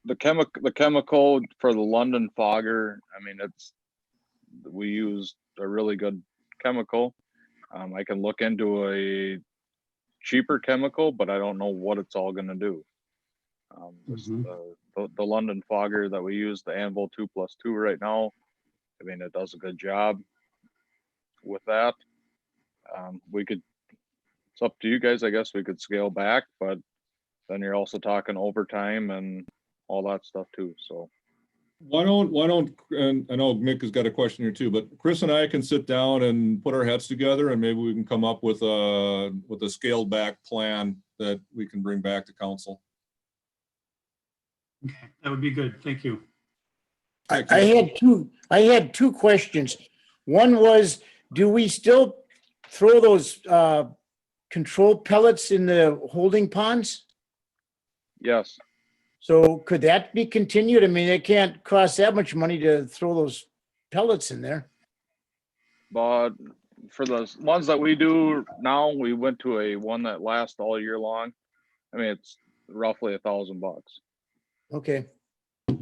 The chemical for the London fogger, I mean, we use a really good chemical. I can look into a cheaper chemical, but I don't know what it's all going to do. The London fogger that we use, the Anvil 2+2 right now, I mean, it does a good job with that. It's up to you guys. I guess we could scale back, but then you're also talking overtime and all that stuff too. So why don't, and I know Mick has got a question here too, but Chris and I can sit down and put our heads together and maybe we can come up with a scaled back plan that we can bring back to council. Okay, that would be good. Thank you. I had two questions. One was, do we still throw those control pellets in the holding ponds? yes, So could that be continued? I mean, it can't cost that much money to throw those pellets in there. but for the ones that we do now, we went to a one that lasts all year long. I mean, it's roughly $1,000. Okay.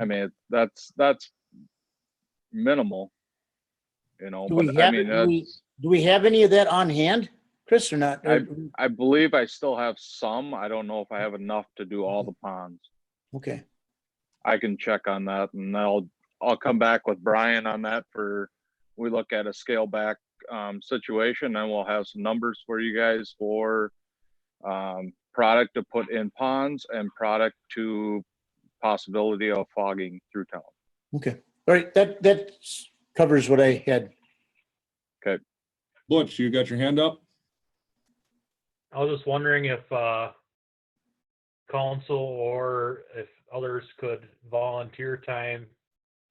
I mean, that's minimal, you know, Do but we I have, mean, do we have any of that on hand, Chris, or not? I believe I still have some. I don't know if I have enough to do all the ponds. Okay. I can check on that, and I'll come back with Brian on that we look at a scale back situation, and we'll have some numbers for you guys for product to put in ponds and product to possibility of fogging through town. Okay. All right. That covers what I had. Okay. Butch, you got your hand up? I was just wondering if council or if others could volunteer time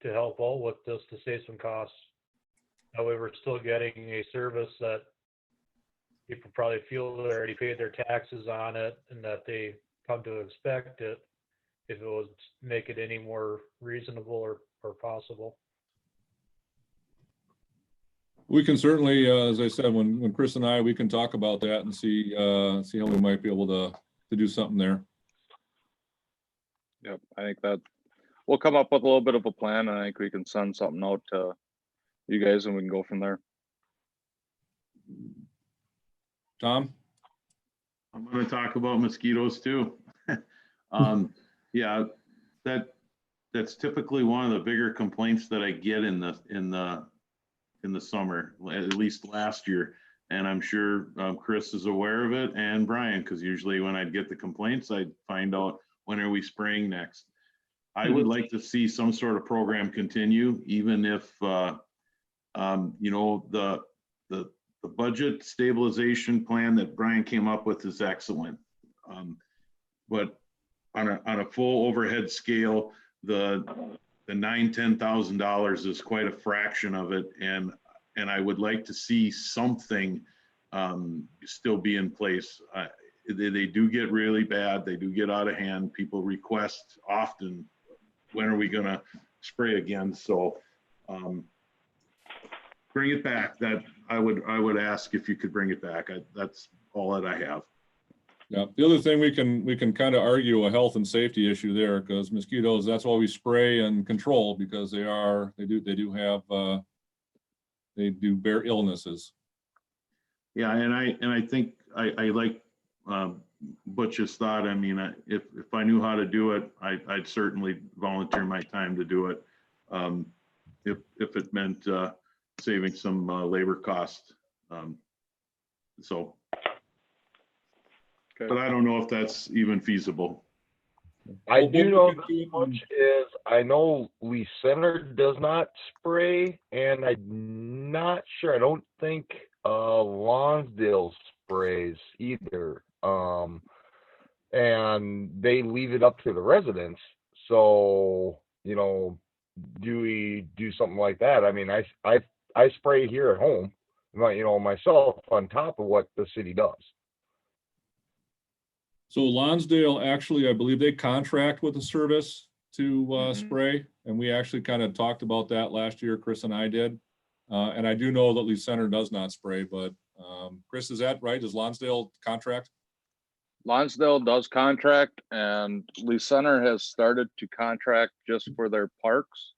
to help out with this to save some costs. That way we're still getting a service that people probably feel they already paid their taxes on it and that they come to expect it, if it was make it any more reasonable or possible. We can certainly, as I said, when Chris and I, we can talk about that and see how we might be able to do something there. Yep, I think that we'll come up with a little bit of a plan, and I think we can send something out to you guys, and we can go from there. Tom? I'm going to talk about mosquitoes too. Yeah, that's typically one of the bigger complaints that I get in the summer, at least last year. And I'm sure Chris is aware of it, and Brian, because usually when I'd get the complaints, I'd find out, when are we spraying next? I would like to see some sort of program continue, even if, you know, the budget stabilization plan that Brian came up with is excellent. But on a full overhead scale, the $9,000-10,000 is quite a fraction of it, and I would like to see something still be in place. They do get really bad. They do get out of hand. People request often, when are we going to spray again? So bring it back. That I would ask if you could bring it back. That's all that I have. Yeah, the other thing we can kind of argue a health and safety issue there, because mosquitoes, that's why we spray and control, because they do bear illnesses. Yeah, and I think I like Butch's thought. I mean, if I knew how to do it, I'd certainly volunteer my time to do it. If it meant saving some labor costs. So but I don't know if that's even feasible. I We'll do know look this into it much is I know Lee Center does not spray, and I'm not sure. I don't think Lonsdale sprays either. And they leave it up to the residents. So, you know, do we do something like that? I mean, I spray here at home, you know, myself on top of what the city does. So Lonsdale, actually, I believe they contract with a service to Mhm. spray, and we actually kind of talked about that last year, Chris and I did. And I do know that Lee Center does not spray, but Chris, is that right? Does Lonsdale contract? Lonsdale does contract, and Lee Center has started to contract just for their parks.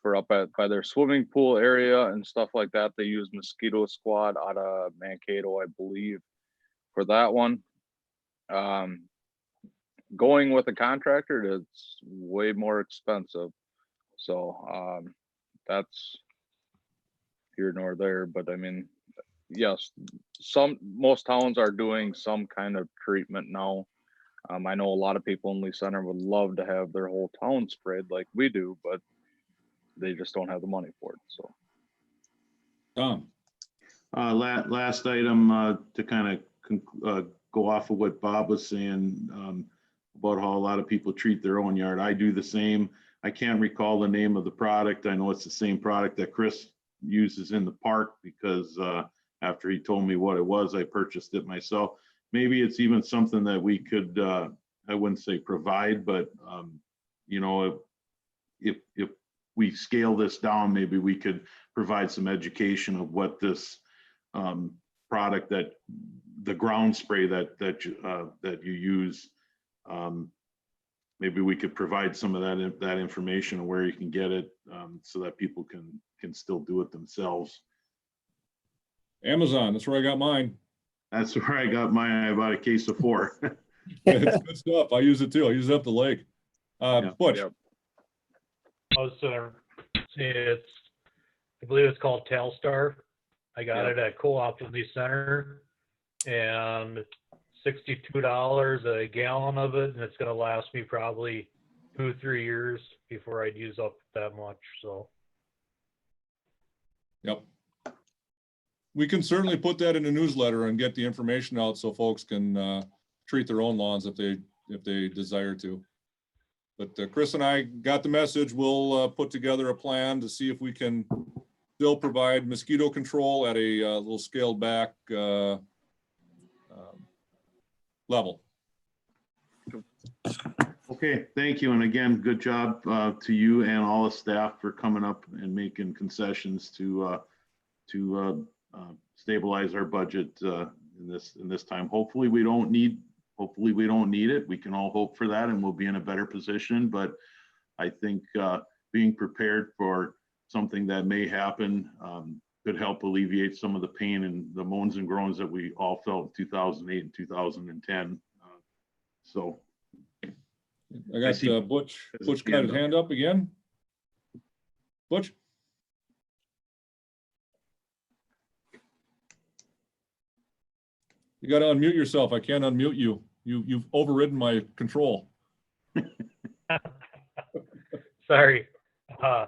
For up at by their swimming pool area and stuff like that. They use Mosquito Squad out of Mankato, I believe, for that one. Going with a contractor, it's way more expensive. So that's here nor there. But I mean, yes, most towns are doing some kind of treatment now. I know a lot of people in Lee Center would love to have their whole town sprayed like we do, but they just don't have the money for it. So, Tom, Last item to kind of go off of what Bob was saying about how a lot of people treat their own yard. I do the same. I can't recall the name of the product. I know it's the same product that Chris uses in the park because after he told me what it was, I purchased it myself. Maybe it's even something that we could, I wouldn't say provide, but you know, if we scale this down, maybe we could provide some education of what this product, that the ground spray that you use, maybe we could provide some of that information of where you can get it, so that people can still do it themselves. Amazon, that's where I got mine. That's where I got mine. I bought a case of 4. It's good stuff. I use it too. I use it up the lake. Butch, yep. I was see I believe it's called Telstar. I got it at Co-op in the center, and $62 a gallon of it, and it's gonna last me probably 2-3 years before I'd use up that much. So yep. We can certainly put that in a newsletter and get the information out so folks can treat their own lawns if they desire to. But Chris and I got the message. We'll put together a plan to see if we can still provide mosquito control at a little scaled back level. Okay, thank you. And again, good job to you and all the staff for coming up and making concessions to stabilize our budget in this time. Hopefully we don't need it. We can all hope for that and we'll be in a better position. But I think being prepared for something that may happen could help alleviate some of the pain and the moans and groans that we all felt in 2008 and 2010. So I got Butch got his hand up again. Butch? You got to unmute yourself. I can't unmute you. You've overridden my control. sorry. I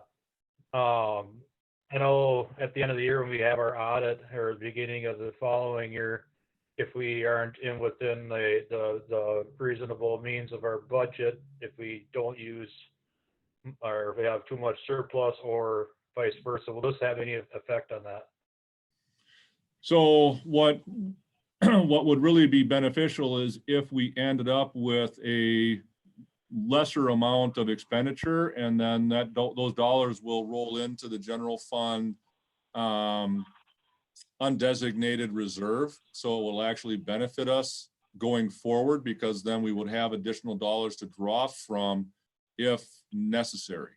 know at the end of the year when we have our audit, or the beginning of the following year, if we aren't within the reasonable means of our budget, if we don't use, or if we have too much surplus or vice versa, will this have any effect on that? So what would really be beneficial is if we ended up with a lesser amount of expenditure, and then those dollars will roll into the general fund undesignated reserve. So it will actually benefit us going forward, because then we would have additional dollars to draw from if necessary.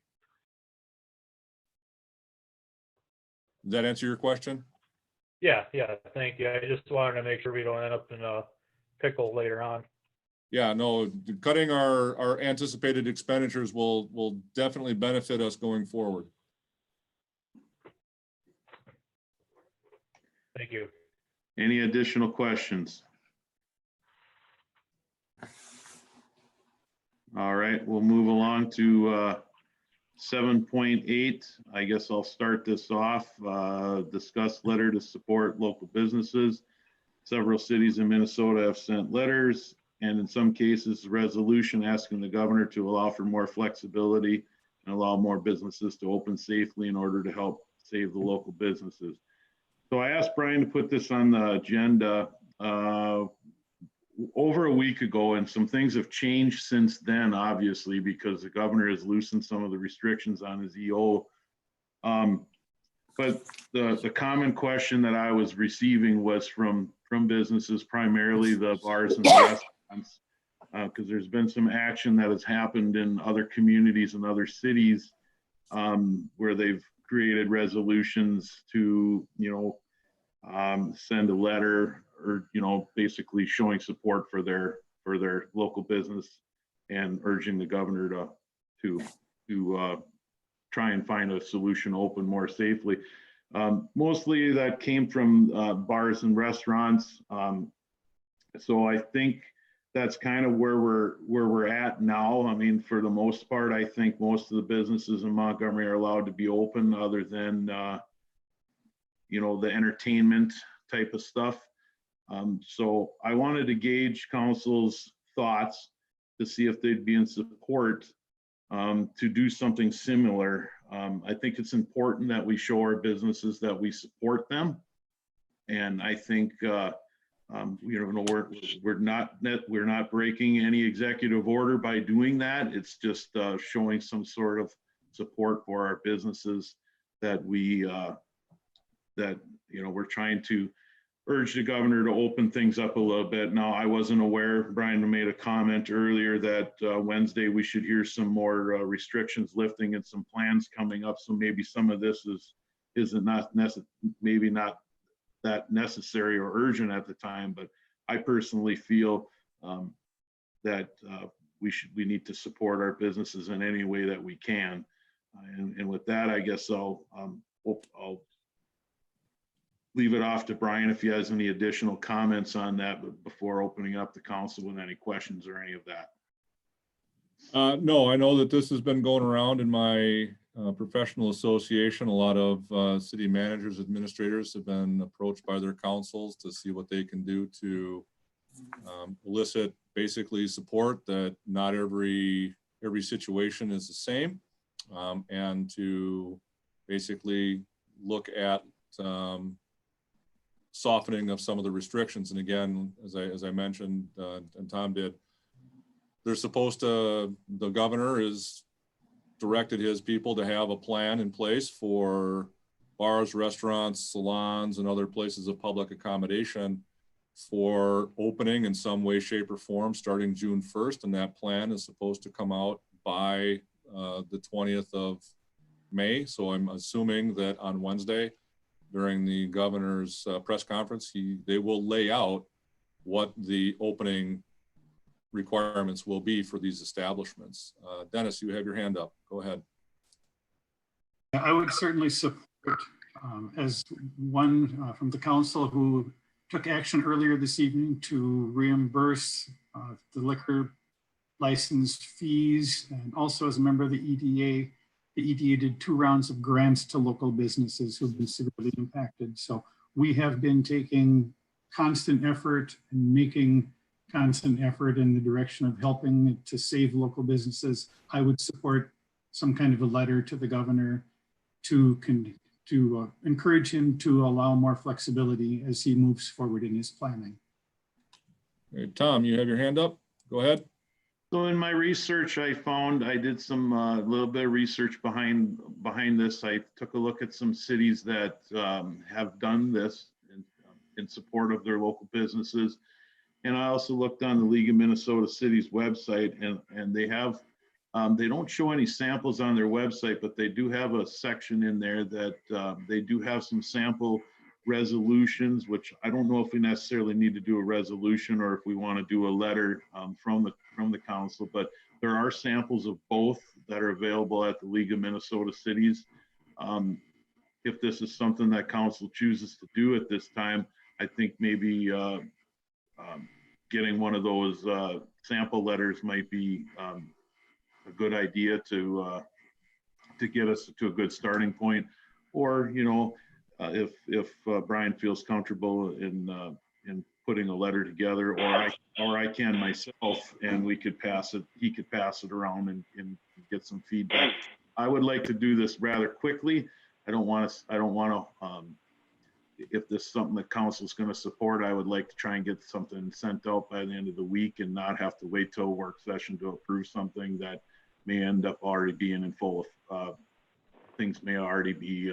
Does that answer your question? Yeah, thank you. I just wanted to make sure we don't end up in a pickle later on. Yeah, no, cutting our anticipated expenditures will definitely benefit us going forward. Thank you. any additional questions? All right, we'll move along to 7.8. I guess I'll start this off. Discuss letter to support local businesses. Several cities in Minnesota have sent letters, and in some cases, a resolution asking the governor to allow for more flexibility and allow more businesses to open safely in order to help save the local businesses. So I asked Brian to put this on the agenda over a week ago, and some things have changed since then, obviously, because the governor has loosened some of the restrictions on his EO. But the common question that I was receiving was from businesses, primarily the bars and restaurants, because there's been some action that has happened in other communities and other cities where they've created resolutions to, send a letter or, basically showing support for their local business and urging the governor to try and find a solution to open more safely. Mostly that came from bars and restaurants. So I think that's kind of where we're at now. I mean, for the most part, I think most of the businesses in Montgomery are allowed to be open, other than the entertainment type of stuff. So I wanted to gauge council's thoughts to see if they'd be in support to do something similar. I think it's important that we show our businesses that we support them. And I think, we're not breaking any executive order by doing that. It's just showing some sort of support for our businesses that we're trying to urge the governor to open things up a little bit. Now, I wasn't aware, Brian made a comment earlier that Wednesday we should hear some more restrictions lifting and some plans coming up. So maybe some of this maybe not that necessary or urgent at the time, but I personally feel that we need to support our businesses in any way that we can. And with that, I guess I'll leave it off to Brian if he has any additional comments on that, but before opening up the council with any questions or any of that. No, I know that this has been going around in my professional association. A lot of city managers, administrators have been approached by their councils to see what they can do to elicit basically support that not every situation is the same, and to basically look at softening of some of the restrictions. And again, as I mentioned, and Tom did, the governor has directed his people to have a plan in place for bars, restaurants, salons, and other places of public accommodation for opening in some way, shape, or form starting June 1st. And that plan is supposed to come out by the 20th of May. So I'm assuming that on Wednesday, during the governor's press conference, they will lay out what the opening requirements will be for these establishments. Dennis, you have your hand up. Go ahead. I would certainly support, as one from the council who took action earlier this evening to reimburse the liquor license fees, and also as a member of the EDA. The EDA did 2 rounds of grants to local businesses who've been severely impacted. So we have been taking constant effort and making constant effort in the direction of helping to save local businesses. I would support some kind of a letter to the governor to encourage him to allow more flexibility as he moves forward in his planning. Hey, Tom, you have your hand up. Go ahead. So in my research, I did some little bit of research behind this. I took a look at some cities that have done this in support of their local businesses. And I also looked on the League of Minnesota Cities website, and they have, they don't show any samples on their website, but they do have a section in there that they do have some sample resolutions, which I don't know if we necessarily need to do a resolution or if we want to do a letter from the council, but there are samples of both that are available at the League of Minnesota Cities. If this is something that council chooses to do at this time, I think maybe getting one of those sample letters might be a good idea to get us to a good starting point. Or, you know, if Brian feels comfortable in putting a letter together, or I can myself, and we could pass it, he could pass it around and get some feedback. I would like to do this rather quickly. I don't want to, if this is something that council's going to support, I would like to try and get something sent out by the end of the week and not have to wait till work session to approve something that may end up already being in full of, things may already be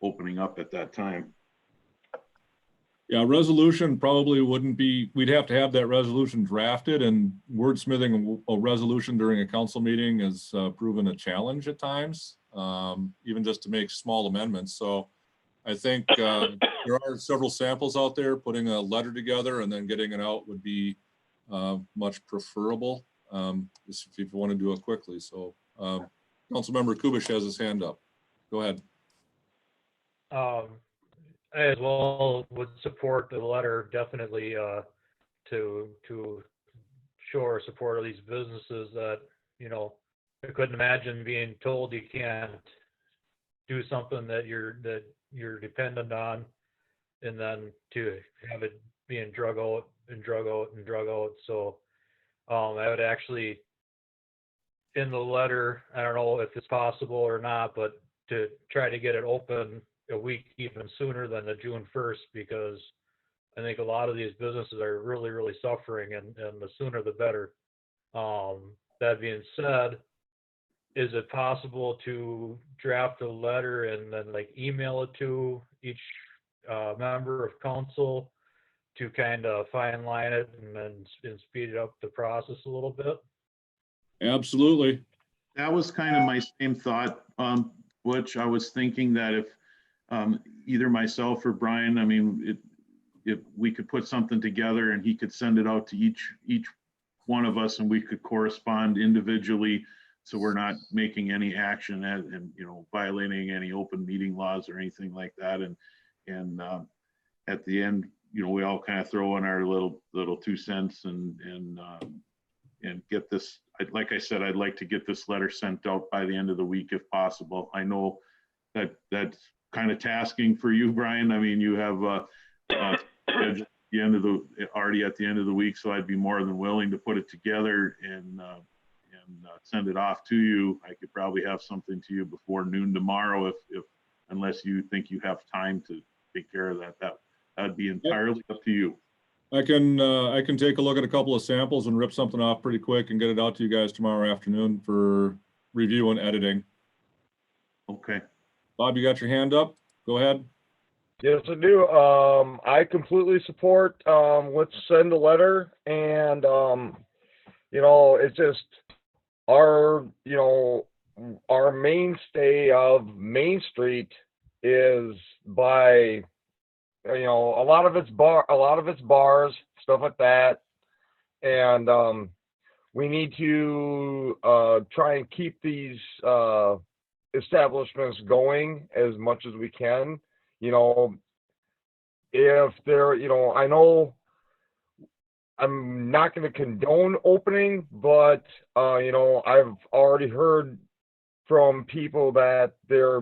opening up at that time. Yeah, resolution probably wouldn't be, we'd have to have that resolution drafted, and wordsmithing a resolution during a council meeting has proven a challenge at times, even just to make small amendments. So I think there are several samples out there. Putting a letter together and then getting it out would be much preferable if you want to do it quickly. So Councilmember Kubish has his hand up. Go ahead. I as well would support the letter, definitely, to show our support of these businesses that, you know, I couldn't imagine being told you can't do something that you're dependent on, and then to have it being drug out and drug out and drug out. So I would actually, in the letter, I don't know if it's possible or not, but to try to get it open a week even sooner than the June 1st, because I think a lot of these businesses are really, really suffering, and the sooner the better. That being said, is it possible to draft a letter and then like email it to each member of council to kind of fine line it and speed up the process a little bit? Absolutely. That was kind of my same thought, Butch. I was thinking that if either myself or Brian, I mean, if we could put something together and he could send it out to each one of us, and we could correspond individually, so we're not making any action and you know, violating any open meeting laws or anything like that. And at the end, you know, we all kind of throw in our little 2 cents and get this. Like I said, I'd like to get this letter sent out by the end of the week if possible. I know that that's kind of tasking for you, Brian. I mean, you have already at the end of the week, so I'd be more than willing to put it together and send it off to you. I could probably have something to you before noon tomorrow, if unless you think you have time to take care of that. That'd be entirely up to you. I can take a look at a couple of samples and rip something off pretty quick and get it out to you guys tomorrow afternoon for review and editing. Okay. Bob, you got your hand up? Go ahead. Yes, I do. I completely support, let's send a letter, and, you know, it's just our mainstay of Main Street is by, you know, a lot of it's bars, stuff like that. And, we need to, try and keep these, establishments going as much as we can. You know, if they're, you know, I know I'm not going to condone opening, but, you know, I've already heard from people that they're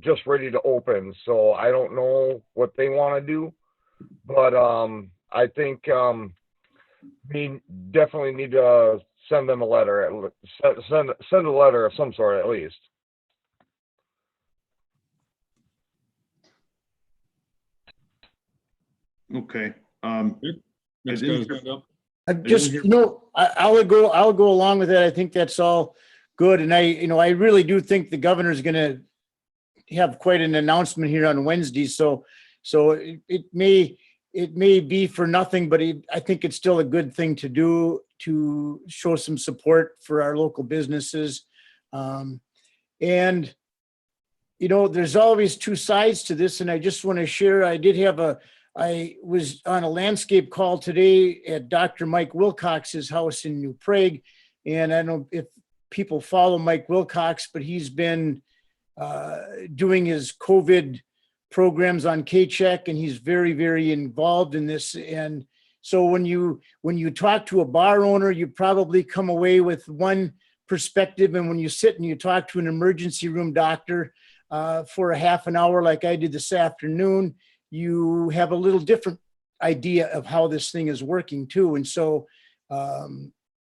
just ready to open. So I don't know what they want to do, but, I think, we definitely need to send them a letter, send a letter of some sort at least. Okay. Next guy's hand up. I'll go along with that. I think that's all good. And I really do think the governor's going to have quite an announcement here on Wednesday. So it may be for nothing, but I think it's still a good thing to do to show some support for our local businesses. And, you know, there's always 2 sides to this. And I just want to share, I was on a landscape call today at Dr. Mike Wilcox's house in New Prague. And I don't know if people follow Mike Wilcox, but he's been doing his COVID programs on K-Check, and he's very, very involved in this. And so when you talk to a bar owner, you probably come away with one perspective. And when you sit and you talk to an emergency room doctor for a half an hour, like I did this afternoon, you have a little different idea of how this thing is working too. And so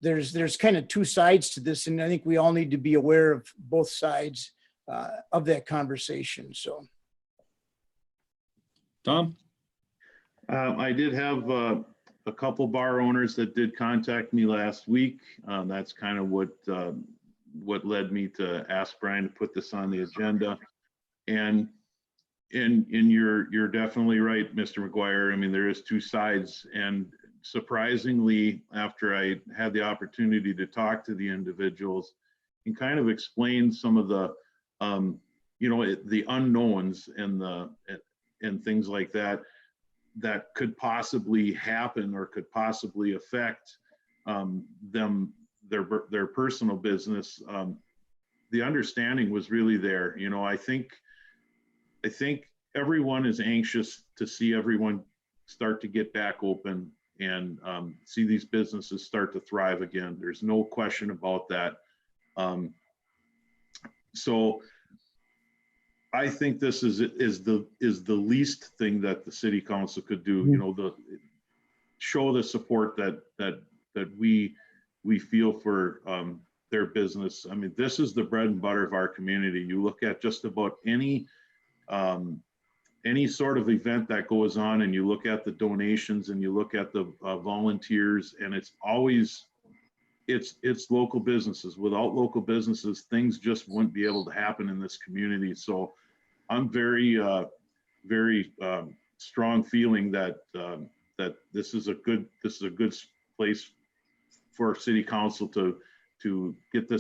there's kind of two sides to this. And I think we all need to be aware of both sides of that conversation. So. Tom? I did have a couple bar owners that did contact me last week. That's kind of what led me to ask Brian to put this on the agenda. And you're definitely right, Mr. McGuire. I mean, there is two sides. And surprisingly, after I had the opportunity to talk to the individuals and kind of explain some of the, the unknowns and things like that, that could possibly happen or could possibly affect their personal business. The understanding was really there. I think everyone is anxious to see everyone start to get back open and see these businesses start to thrive again. There's no question about that. So I think this is the least thing that the city council could do. Show the support that we feel for their business. I mean, this is the bread and butter of our community. You look at just about any sort of event that goes on, and you look at the donations and you look at the volunteers, and it's always it's local businesses. Without local businesses, things just wouldn't be able to happen in this community. So I'm very strong feeling that this is a good place for city council to get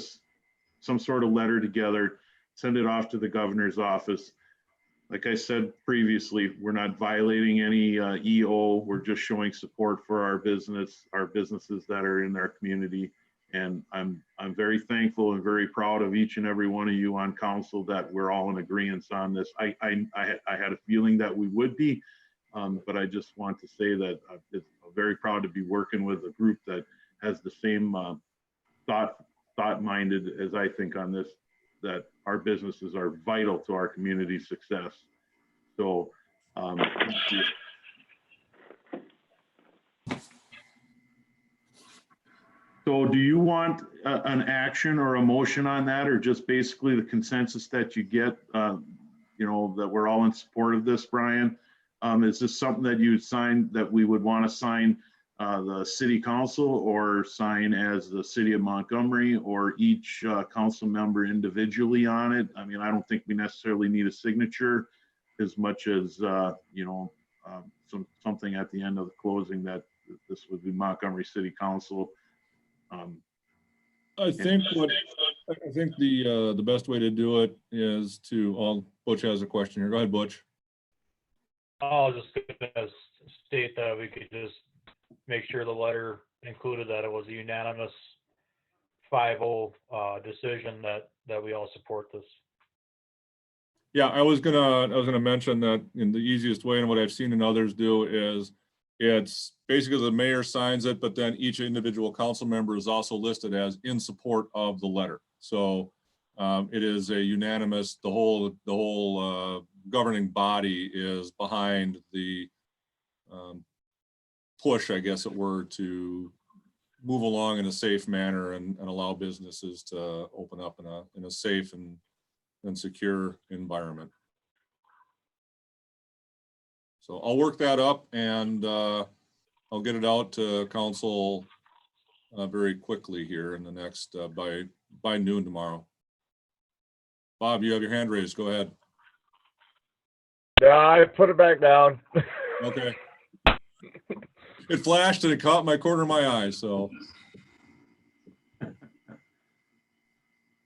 some sort of letter together, send it off to the governor's office. Like I said previously, we're not violating any EO. We're just showing support for our businesses that are in our community. And I'm very thankful and very proud of each and every one of you on council that we're all in agreement on this. I had a feeling that we would be, but I just want to say that I'm very proud to be working with a group that has the same thought-minded as I think on this, that our businesses are vital to our community success. So, thank you. So do you want an action or a motion on that, or just basically the consensus that you get, that we're all in support of this, Brian? Is this something that you would sign, that we would want to sign the city council, or sign as the city of Montgomery, or each council member individually on it? I mean, I don't think we necessarily need a signature as much as, something at the end of the closing that this would be Montgomery City Council. I think the best way to do it is to, Butch has a question here. Go ahead, Butch. I'll just state that we could just make sure the letter included that it was a unanimous 5-0 decision that we all support this. Yeah, I was gonna mention that in the easiest way, and what I've seen in others do, is it's basically the mayor signs it, but then each individual council member is also listed as in support of the letter. So it is a unanimous, the whole governing body is behind the push, I guess it were, to move along in a safe manner and allow businesses to open up in a safe and secure environment. So I'll work that up, and I'll get it out to council very quickly here in the next, by noon tomorrow. Bob, you have your hand raised. Go ahead. Yeah, I put it back down. Okay. It flashed and it caught my corner of my eye, so.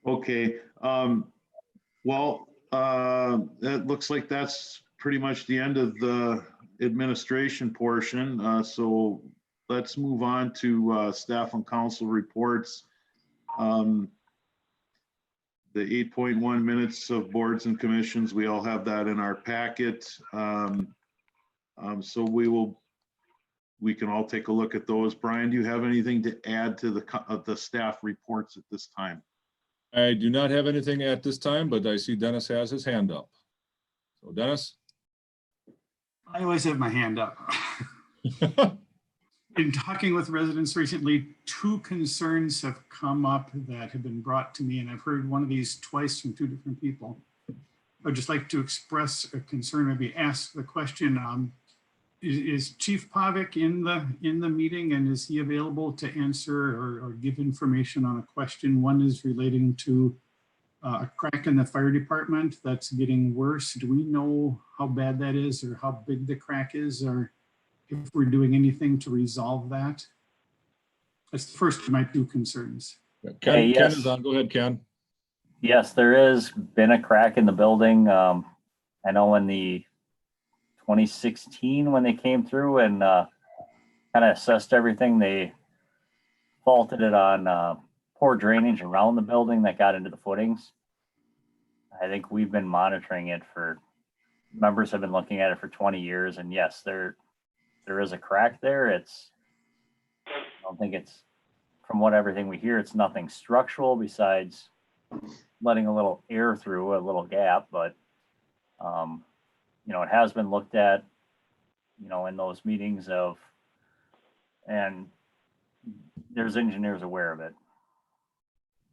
Okay. Well, that looks like that's pretty much the end of the administration portion. So let's move on to staff and council reports. The 8.1 minutes of boards and commissions, we all have that in our packet. So we will we can all take a look at those. Brian, do you have anything to add to the staff reports at this time? I do not have anything at this time, but I see Dennis has his hand up. So Dennis? I always have my hand up. In talking with residents recently, two concerns have come up that have been brought to me, and I've heard one of these twice from two different people. I'd just like to express a concern, maybe ask the question, is Chief Pavic in the meeting, and is he available to answer or give information on a question? One is relating to a crack in the fire department that's getting worse. Do we know how bad that is, or how big the crack is, or if we're doing anything to resolve that? That's the first of my two concerns. Ken yes. is on. Go ahead, Ken. Yes, there has been a crack in the building. I know in the 2016 when they came through and kind of assessed everything, they faulted it on poor drainage around the building that got into the footings. I think we've been monitoring it members have been looking at it for 20 years, and yes, there is a crack there. I don't think it's, from everything we hear, it's nothing structural besides letting a little air through a little gap, but it has been looked at, in those meetings and there's engineers aware of it.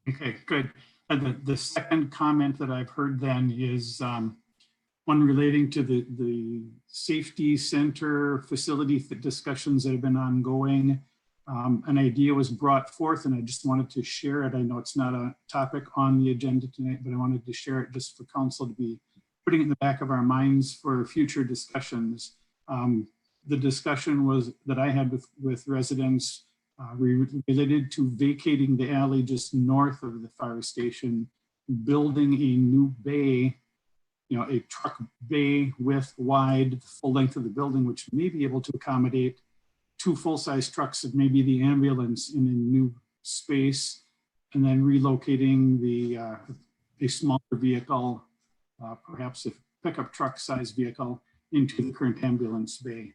Okay, good. And the second comment that I've heard then is one relating to the safety center facility discussions that have been ongoing. An idea was brought forth, and I just wanted to share it. I know it's not a topic on the agenda tonight, but I wanted to share it just for council to be putting it in the back of our minds for future discussions. The discussion was that I had with residents related to vacating the alley just north of the fire station, building a new bay, a truck bay width wide, full length of the building, which may be able to accommodate 2 full-size trucks and maybe the ambulance in a new space, and then relocating a smaller vehicle, perhaps a pickup truck size vehicle, into the current ambulance bay.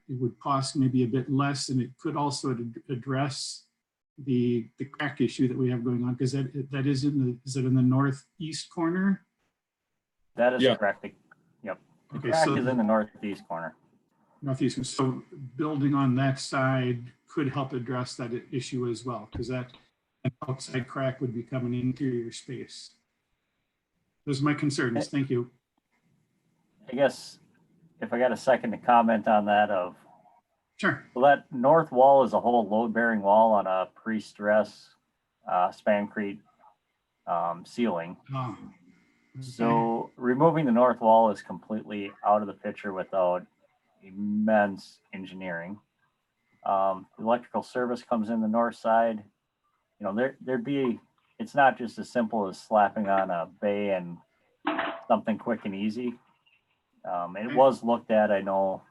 It would cost maybe a bit less, and it could also address the crack issue that we have going on, because that is is it in the northeast corner? That is correct. Yep. The Okay, crack so is in the northeast corner. northeast. So building on that side could help address that issue as well, because an outside crack would become an interior space. Those are my concerns. Thank you. I guess if I got a second to comment on that Sure. well, that north wall is a whole load-bearing wall on a pre-stress spancrete ceiling. Oh, okay. So removing the north wall is completely out of the picture without immense engineering. The electrical service comes in the north side. It's not just as simple as slapping on a bay and something quick and easy. It was looked at, I know,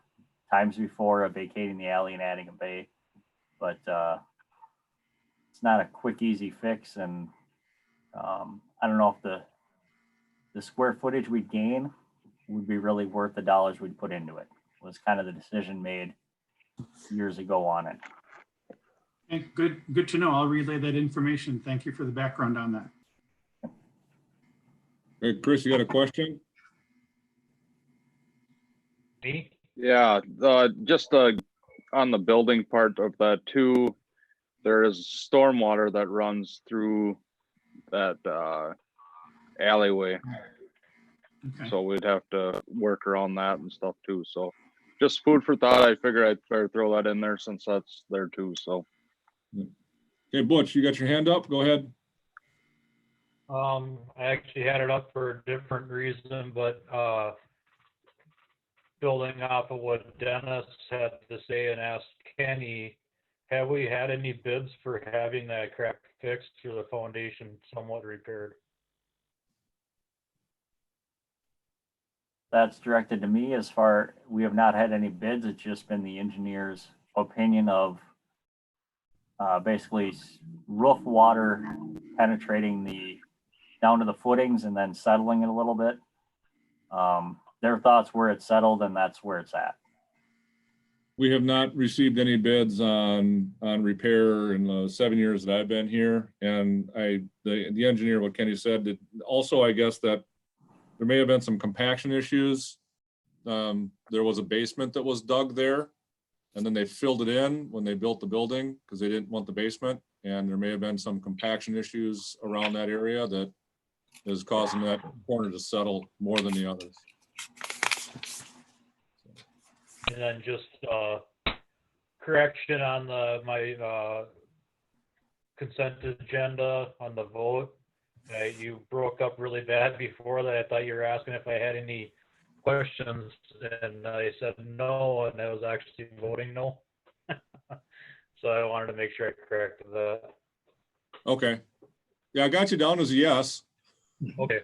times before, of vacating the alley and adding a bay, but it's not a quick, easy fix. And I don't know if the square footage we gain would be really worth the dollars we'd put into it. Was kind of the decision made years ago on it. Okay, good to know. I'll relay that information. Thank you for the background on that. Hey, Chris, you got a question? Me? Yeah, just on the building part of that too, there is stormwater that runs through that alleyway. Okay. So we'd have to work around that and stuff too. So just food for thought. I figure I'd better throw that in there since that's there too. So. Hey, Butch, you got your hand up? Go ahead. I actually had it up for a different reason, but building off of what Dennis had to say and asked Kenny, have we had any bids for having that crack fixed or the foundation somewhat repaired? That's directed to me. We have not had any bids. It's just been the engineer's opinion of basically roof water penetrating down to the footings and then settling it a little bit. Their thoughts where it's settled, and that's where it's at. We have not received any bids on repair in the 7 years that I've been here. And the engineer, what Kenny said, that also, I guess that there may have been some compaction issues. There was a basement that was dug there, and then they filled it in when they built the building because they didn't want the basement. And there may have been some compaction issues around that area that is causing that corner to settle more than the others. And then just correction on my consent agenda on the vote. You broke up really bad before that. I thought you were asking if I had any questions, and I said no, and I was actually voting no. So I wanted to make sure I corrected that. Okay. Yeah, I got you down as a yes. Okay.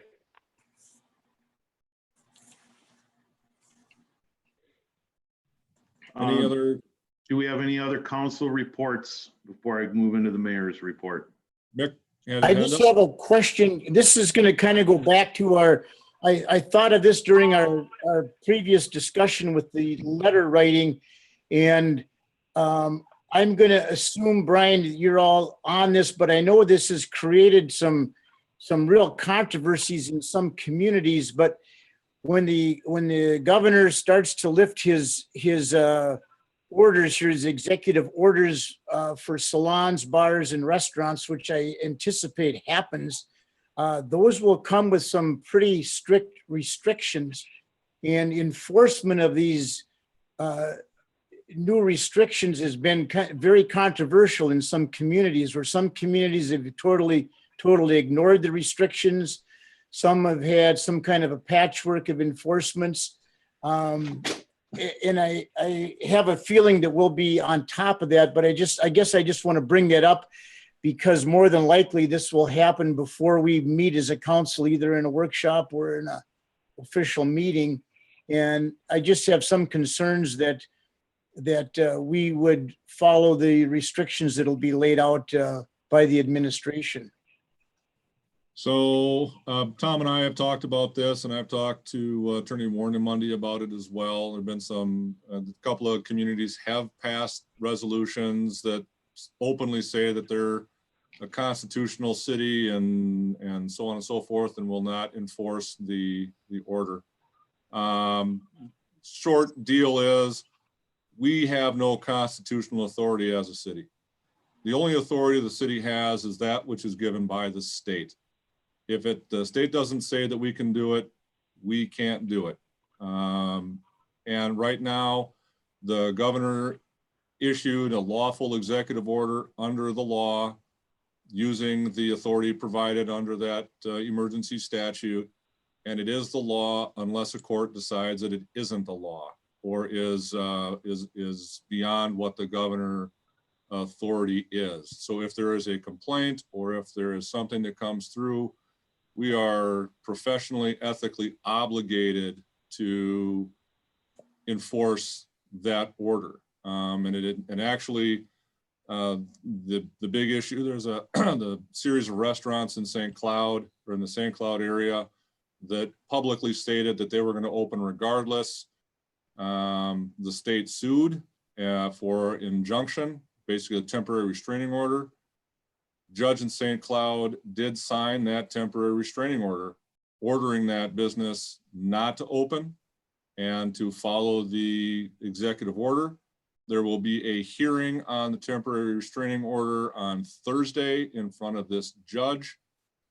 Any other? Do we have any other council reports before I move into the mayor's report? Mick? I just have a question. This is going to kind of go back to I thought of this during our previous discussion with the letter writing. And I'm going to assume, Brian, that you're all on this, but I know this has created some real controversies in some communities. But when the governor starts to lift his orders, his executive orders for salons, bars, and restaurants, which I anticipate happens, those will come with some pretty strict restrictions, and enforcement of these new restrictions has been very controversial in some communities, where some communities have totally ignored the restrictions. Some have had some kind of a patchwork of enforcements. And I have a feeling that we'll be on top of that, but I guess I just want to bring that up because more than likely this will happen before we meet as a council, either in a workshop or in an official meeting. And I just have some concerns that we would follow the restrictions that'll be laid out by the administration. So Tom and I have talked about this, and I've talked to Attorney Warren Monday about it as well. There've been a couple of communities have passed resolutions that openly say that they're a constitutional city and so on and so forth, and will not enforce the order. Short deal is we have no constitutional authority as a city. The only authority the city has is that which is given by the state. If the state doesn't say that we can do it, we can't do it. And right now, the governor issued a lawful executive order under the law using the authority provided under that emergency statute. And it is the law unless a court decides that it isn't the law or is beyond what the governor authority is. So if there is a complaint or if there is something that comes through, we are professionally, ethically obligated to enforce that order. And actually, the big issue, there's the series of restaurants in St. Cloud or in the St. Cloud area that publicly stated that they were going to open regardless. The state sued for injunction, basically a temporary restraining order. Judge in St. Cloud did sign that temporary restraining order, ordering that business not to open and to follow the executive order. There will be a hearing on the temporary restraining order on Thursday in front of this judge.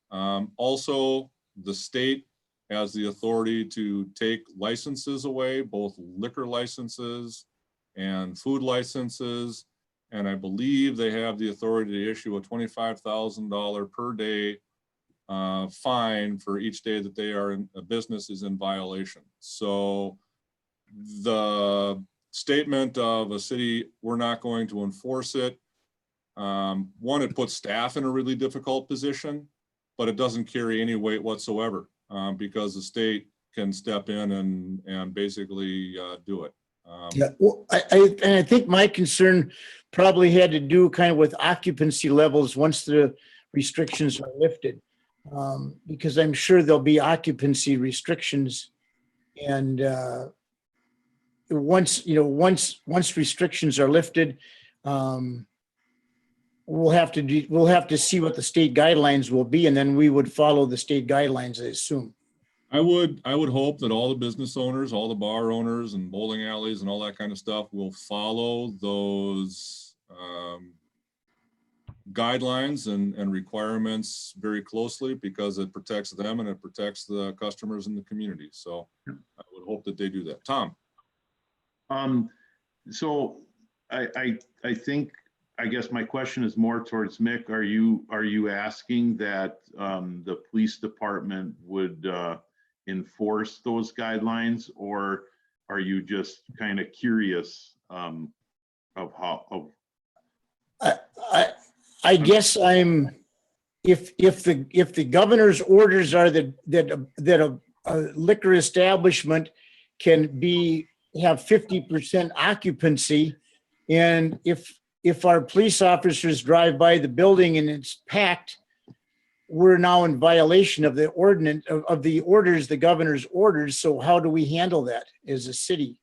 Also, the state has the authority to take licenses away, both liquor licenses and food licenses. And I believe they have the authority to issue a $25,000 per day fine for each day that they are a business is in violation. So the statement of a city, we're not going to enforce it. One, it puts staff in a really difficult position, but it doesn't carry any weight whatsoever because the state can step in and basically do it. Yeah, well, I think my concern probably had to do kind of with occupancy levels once the restrictions are lifted, because I'm sure there'll be occupancy restrictions, and once restrictions are lifted, we'll have to see what the state guidelines will be, and then we would follow the state guidelines, I assume. I would hope that all the business owners, all the bar owners and bowling alleys and all that kind of stuff will follow those guidelines and requirements very closely, because it protects them and it protects the customers in the community. So I would hope that they do that. Tom? So I think, I guess my question is more towards Mick. Are you asking that the police department would enforce those guidelines, or are you just kind of curious of how? I guess if the governor's orders are that a liquor establishment can have 50% occupancy, and if our police officers drive by the building and it's packed, we're now in violation of the ordinance of the orders, the governor's orders. So how do we handle that as a city?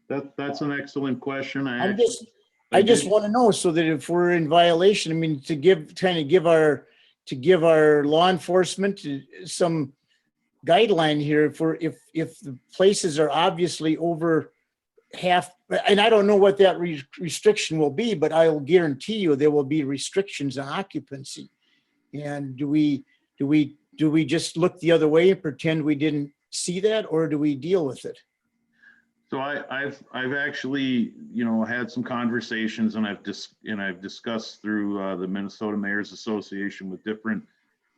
That's an excellent question. I just want to know, so that if we're in violation, I mean, to give our law enforcement some guideline here, if the places are obviously over half, and I don't know what that restriction will be, but I'll guarantee you there will be restrictions on occupancy. And do we just look the other way and pretend we didn't see that, or do we deal with it? So I've actually, had some conversations, and I've discussed through the Minnesota Mayor's Association with different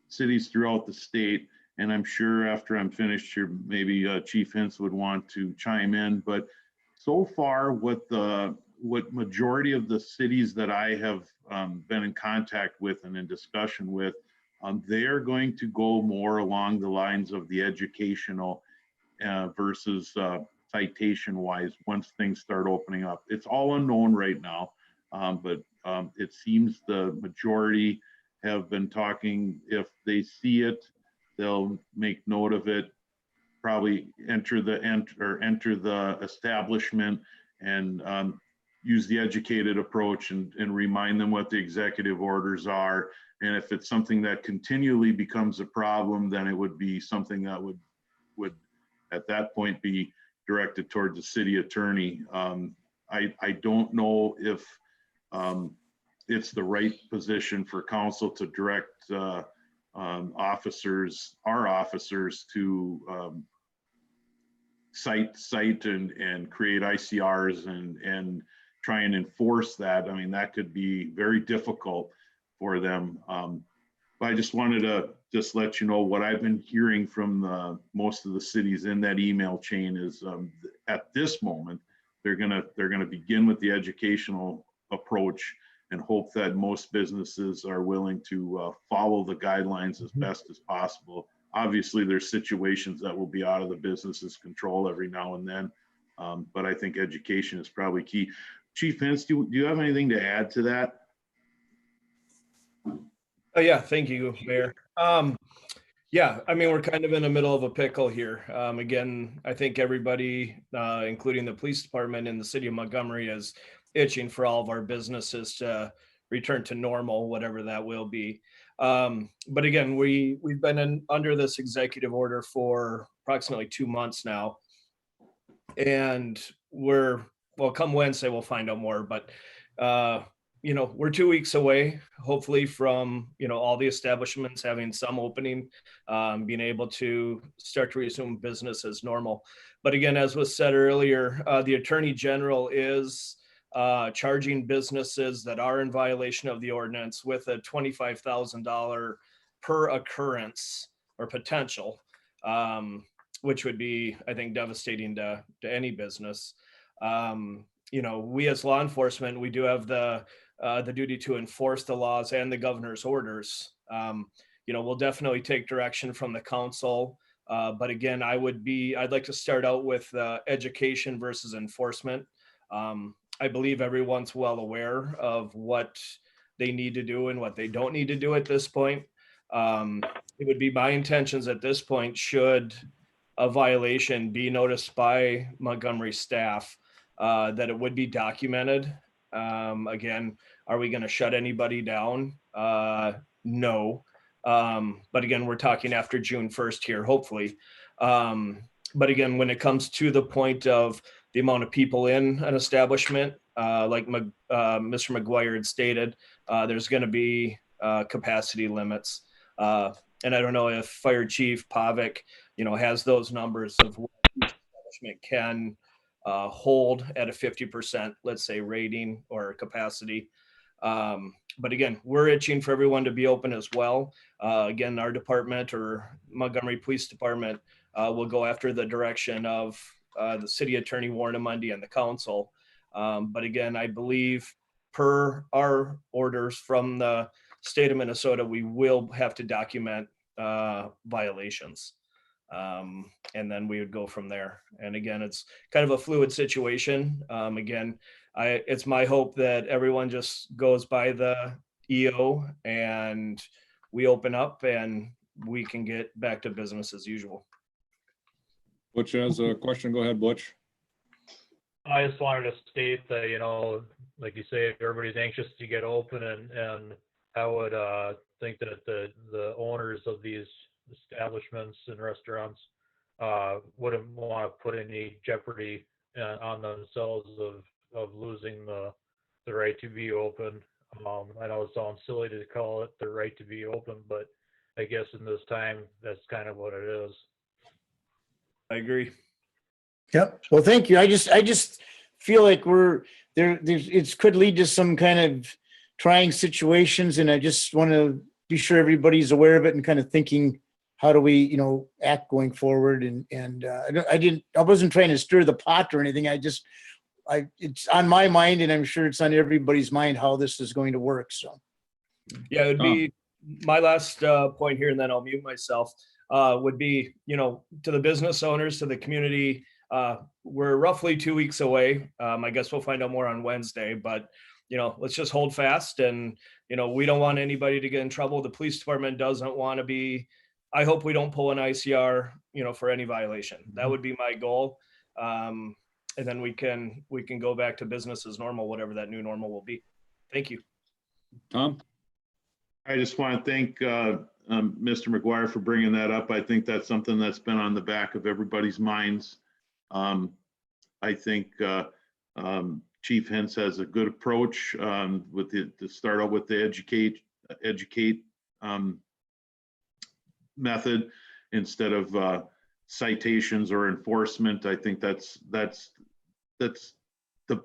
cities throughout the state. And I'm sure after I'm finished here, maybe Chief Hintz would want to chime in. But so far, what majority of the cities that I have been in contact with and in discussion with, they are going to go more along the lines of the educational versus citation wise once things start opening up. It's all unknown right now, but it seems the majority have been talking. If they see it, they'll make note of it, probably enter the establishment and use the educated approach and remind them what the executive orders are. And if it's something that continually becomes a problem, then it would be something that would at that point be directed toward the city attorney. I don't know if it's the right position for council to direct our officers to cite and create ICRs and try and enforce that. I mean, that could be very difficult for them. But I just wanted to let you know what I've been hearing from most of the cities in that email chain is at this moment, they're gonna begin with the educational approach and hope that most businesses are willing to follow the guidelines as best as possible. Obviously, there's situations that will be out of the business's control every now and then, but I think education is probably key. Chief Hintz, do you have anything to add to that? Oh yeah, thank you, Mayor. Yeah, I mean, we're kind of in the middle of a pickle here. Again, I think everybody, including the police department in the city of Montgomery, is itching for all of our businesses to return to normal, whatever that will be. But again, we've been under this executive order for approximately 2 months now. And come Wednesday, we'll find out more, but we're 2 weeks away, hopefully, from, all the establishments having some opening, being able to start to resume business as normal. But again, as was said earlier, the Attorney General is charging businesses that are in violation of the ordinance with a $25,000 per occurrence or potential, which would be, I think, devastating to any business. We as law enforcement, we do have the duty to enforce the laws and the governor's orders. We'll definitely take direction from the council. But again, I'd like to start out with education versus enforcement. I believe everyone's well aware of what they need to do and what they don't need to do at this point. It would be my intentions at this point, should a violation be noticed by Montgomery staff, that it would be documented. Again, are we going to shut anybody down? No. But again, we're talking after June 1st here, hopefully. But again, when it comes to the point of the amount of people in an establishment, like Mr. McGuire had stated, there's going to be capacity limits. And I don't know if Fire Chief Pavic, has those numbers of what each establishment can hold at a 50%, let's say, rating or capacity. But again, we're itching for everyone to be open as well. Again, our department or Montgomery Police Department will go after the direction of the City Attorney Warren Mundy and the council. But again, I believe per our orders from the state of Minnesota, we will have to document violations. And then we would go from there. And again, it's kind of a fluid situation. Again, it's my hope that everyone just goes by the EO and we open up and we can get back to business as usual. Butch has a question. Go ahead, Butch. I just wanted to state that, like you say, everybody's anxious to get open, and I would think that the owners of these establishments and restaurants wouldn't want to put any jeopardy on themselves of losing the right to be open. I know it sounds silly to call it the right to be open, but I guess in this time, that's kind of what it is. I agree. Yep. Well, thank you. I just feel like it could lead to some kind of trying situations, and I just want to be sure everybody's aware of it and kind of thinking, how do we, act going forward? And I wasn't trying to stir the pot or anything. It's on my mind, and I'm sure it's on everybody's mind how this is going to work. So. Yeah, it would be my last point here, and then I'll mute myself. Would be, to the business owners, to the community. We're roughly 2 weeks away. I guess we'll find out more on Wednesday, but let's just hold fast. And we don't want anybody to get in trouble. The police department doesn't want to be. I hope we don't pull an ICR, for any violation. That would be my goal. And then we can go back to business as normal, whatever that new normal will be. Thank you. Tom? I just want to thank Mr. McGuire for bringing that up. I think that's something that's been on the back of everybody's minds. I think Chief Hens has a good approach to start out with the educate method instead of citations or enforcement. I think that's the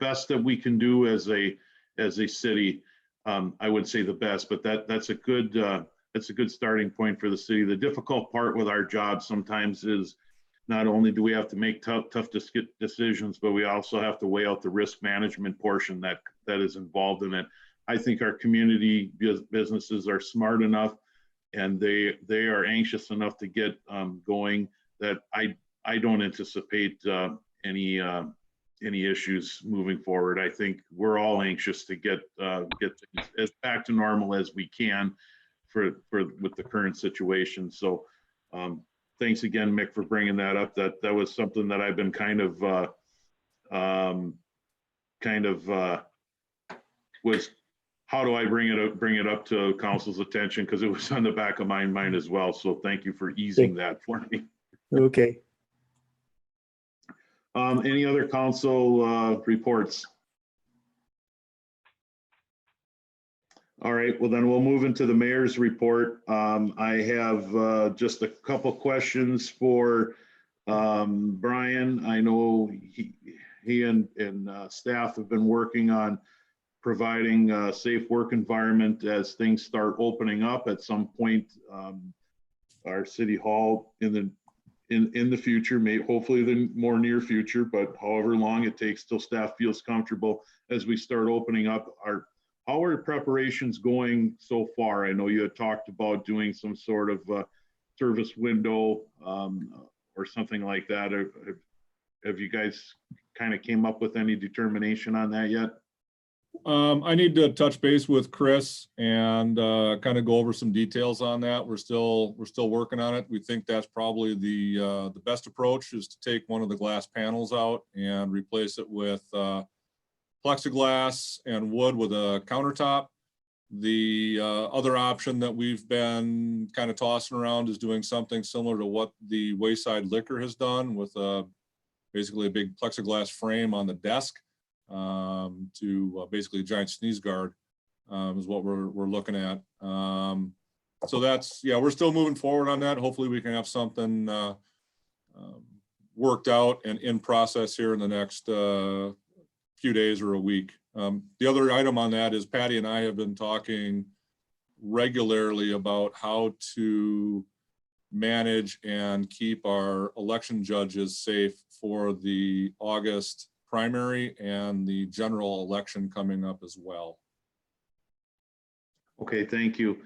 best that we can do as a city. I would say the best, but that's a good starting point for the city. The difficult part with our job sometimes is not only do we have to make tough decisions, but we also have to weigh out the risk management portion that is involved in it. I think our community businesses are smart enough, and they are anxious enough to get going that I don't anticipate any issues moving forward. I think we're all anxious to get things as back to normal as we can with the current situation. So thanks again, Mick, for bringing that up. That was something that I've been kind of was, how do I bring it up to council's attention, because it was on the back of my mind as well. So thank you for easing that for me. Okay. Any other council reports? All right, well then we'll move into the mayor's report. I have just a couple questions for Brian. I know he and staff have been working on providing a safe work environment as things start opening up at some point. Our city hall in the future, hopefully the more near future, but however long it takes till staff feels comfortable as we start opening up. How are preparations going so far? I know you had talked about doing some sort of service window or something like that. Have you guys kind of came up with any determination on that yet? I need to touch base with Chris and kind of go over some details on that. We're still working on it. We think that's probably the best approach is to take one of the glass panels out and replace it with plexiglass and wood with a countertop. The other option that we've been kind of tossing around is doing something similar to what the Wayside Liquor has done with basically a big plexiglass frame on the desk to basically a giant sneeze guard is what we're looking at. So that's, yeah, we're still moving forward on that. Hopefully we can have something worked out and in process here in the next few days or a week. The other item on that is Patty and I have been talking regularly about how to manage and keep our election judges safe for the August primary and the general election coming up as well. Okay, thank you.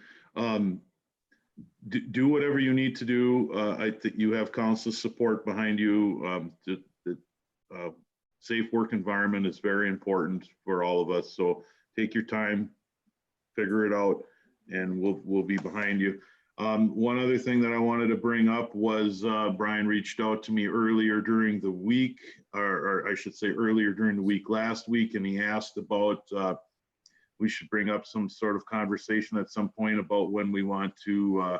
Do whatever you need to do. I think you have council support behind you. The safe work environment is very important for all of us. So take your time, figure it out, and we'll be behind you. One other thing that I wanted to bring up was Brian reached out to me earlier during the week, or I should say earlier during the week last week, and he asked about we should bring up some sort of conversation at some point about when we want to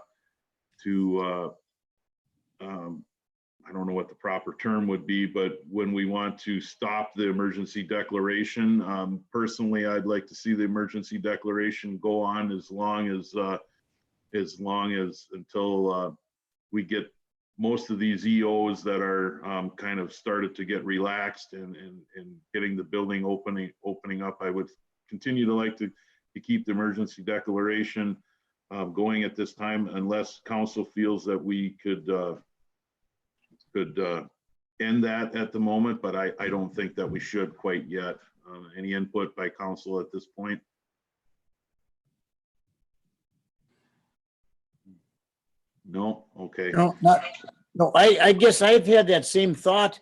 I don't know what the proper term would be, but when we want to stop the emergency declaration. Personally, I'd like to see the emergency declaration go on as long as until we get most of these EOs that are kind of started to get relaxed and getting the building opening up. I would continue to like to keep the emergency declaration going at this time, unless council feels that we could end that at the moment, but I don't think that we should quite yet. Any input by council at this point? No? Okay. No, I guess I've had that same thought.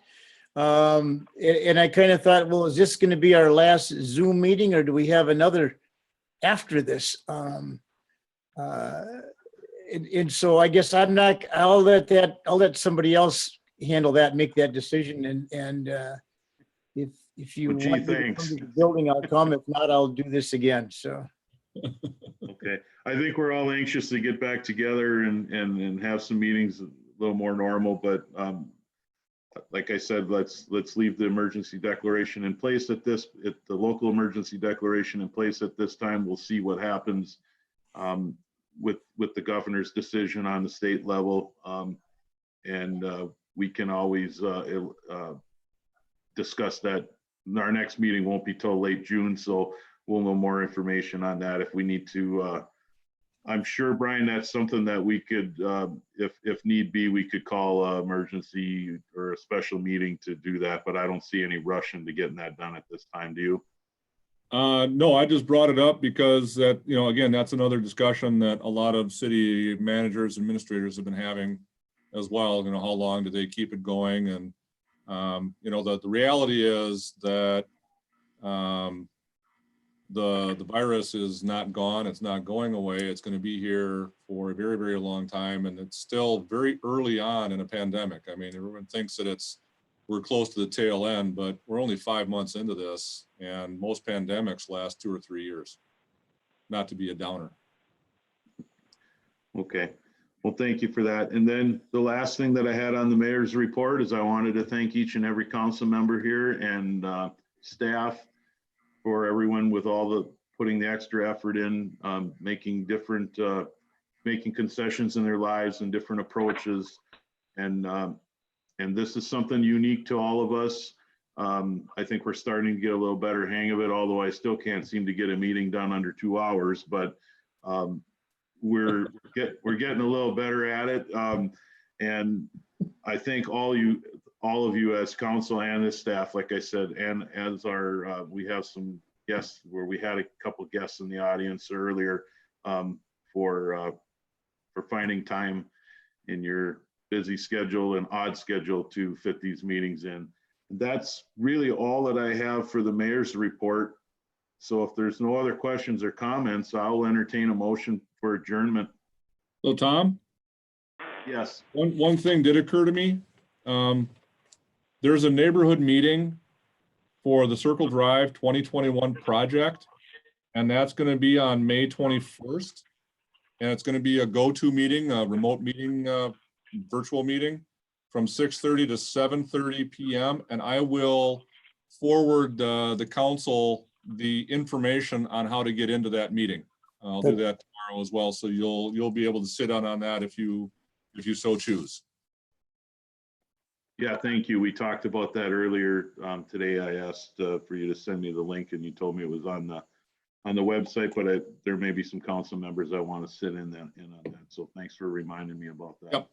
And I kind of thought, well, is this going to be our last Zoom meeting or do we have another after this? And so I guess I'll let somebody else handle that, make that decision. And if you Well, gee, want me to thanks. come to the building, I'll come. If not, I'll do this again. So. Okay, I think we're all anxious to get back together and have some meetings a little more normal, but like I said, let's leave the emergency declaration in place the local emergency declaration in place at this time. We'll see what happens with the governor's decision on the state level. And we can always discuss that. Our next meeting won't be till late June, so we'll know more information on that if we need to. I'm sure, Brian, that's something that we could, if need be, we could call emergency or a special meeting to do that, but I don't see any rush into getting that done at this time. Do you? No, I just brought it up because that, again, that's another discussion that a lot of city managers, administrators have been having as well. How long do they keep it going? And, the reality is that the virus is not gone. It's not going away. It's going to be here for a very, very long time. And it's still very early on in a pandemic. I mean, everyone thinks that we're close to the tail end, but we're only 5 months into this, and most pandemics last 2 or 3 years. Not to be a downer. Okay. Well, thank you for that. And then the last thing that I had on the mayor's report is I wanted to thank each and every council member here and staff for everyone with putting the extra effort in, making concessions in their lives and different approaches. And this is something unique to all of us. I think we're starting to get a little better hang of it, although I still can't seem to get a meeting done under 2 hours, but we're getting a little better at it. And I think all of you as council and as staff, like I said, and as we have some guests where we had a couple guests in the audience earlier, for finding time in your busy schedule and odd schedule to fit these meetings in. That's really all that I have for the mayor's report. So if there's no other questions or comments, I'll entertain a motion for adjournment. So Tom, Yes. one thing did occur to me. There's a neighborhood meeting for the Circle Drive 2021 project. And that's going to be on May 21st. And it's going to be a go-to meeting, a remote meeting, virtual meeting from 6:30 to 7:30 PM. And I will forward the council the information on how to get into that meeting. I'll do that tomorrow as well. So you'll be able to sit on that if you so choose. Yeah, thank you. We talked about that earlier today. I asked for you to send me the link and you told me it was on the website, but there may be some council members that want to sit in on that. So thanks for reminding me about that. Yep.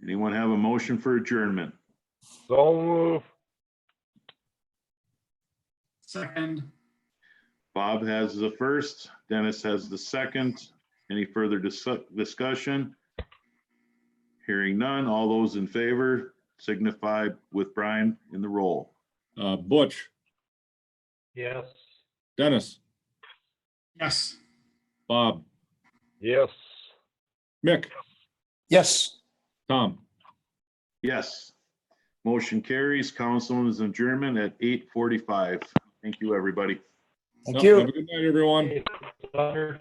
Anyone have a motion for adjournment? So move. Second, Bob has the first, Dennis has the second. Any further discussion? Hearing none, all those in favor signify with Brian in the roll. Butch, Yes. Dennis, yes. Bob, Yes. Mick, Yes. Tom. Yes. Motion carries. Councilman's adjournment at 8:45. Thank you, everybody. Thank Yep, you. Have a good night, everyone. Hey, Thunder,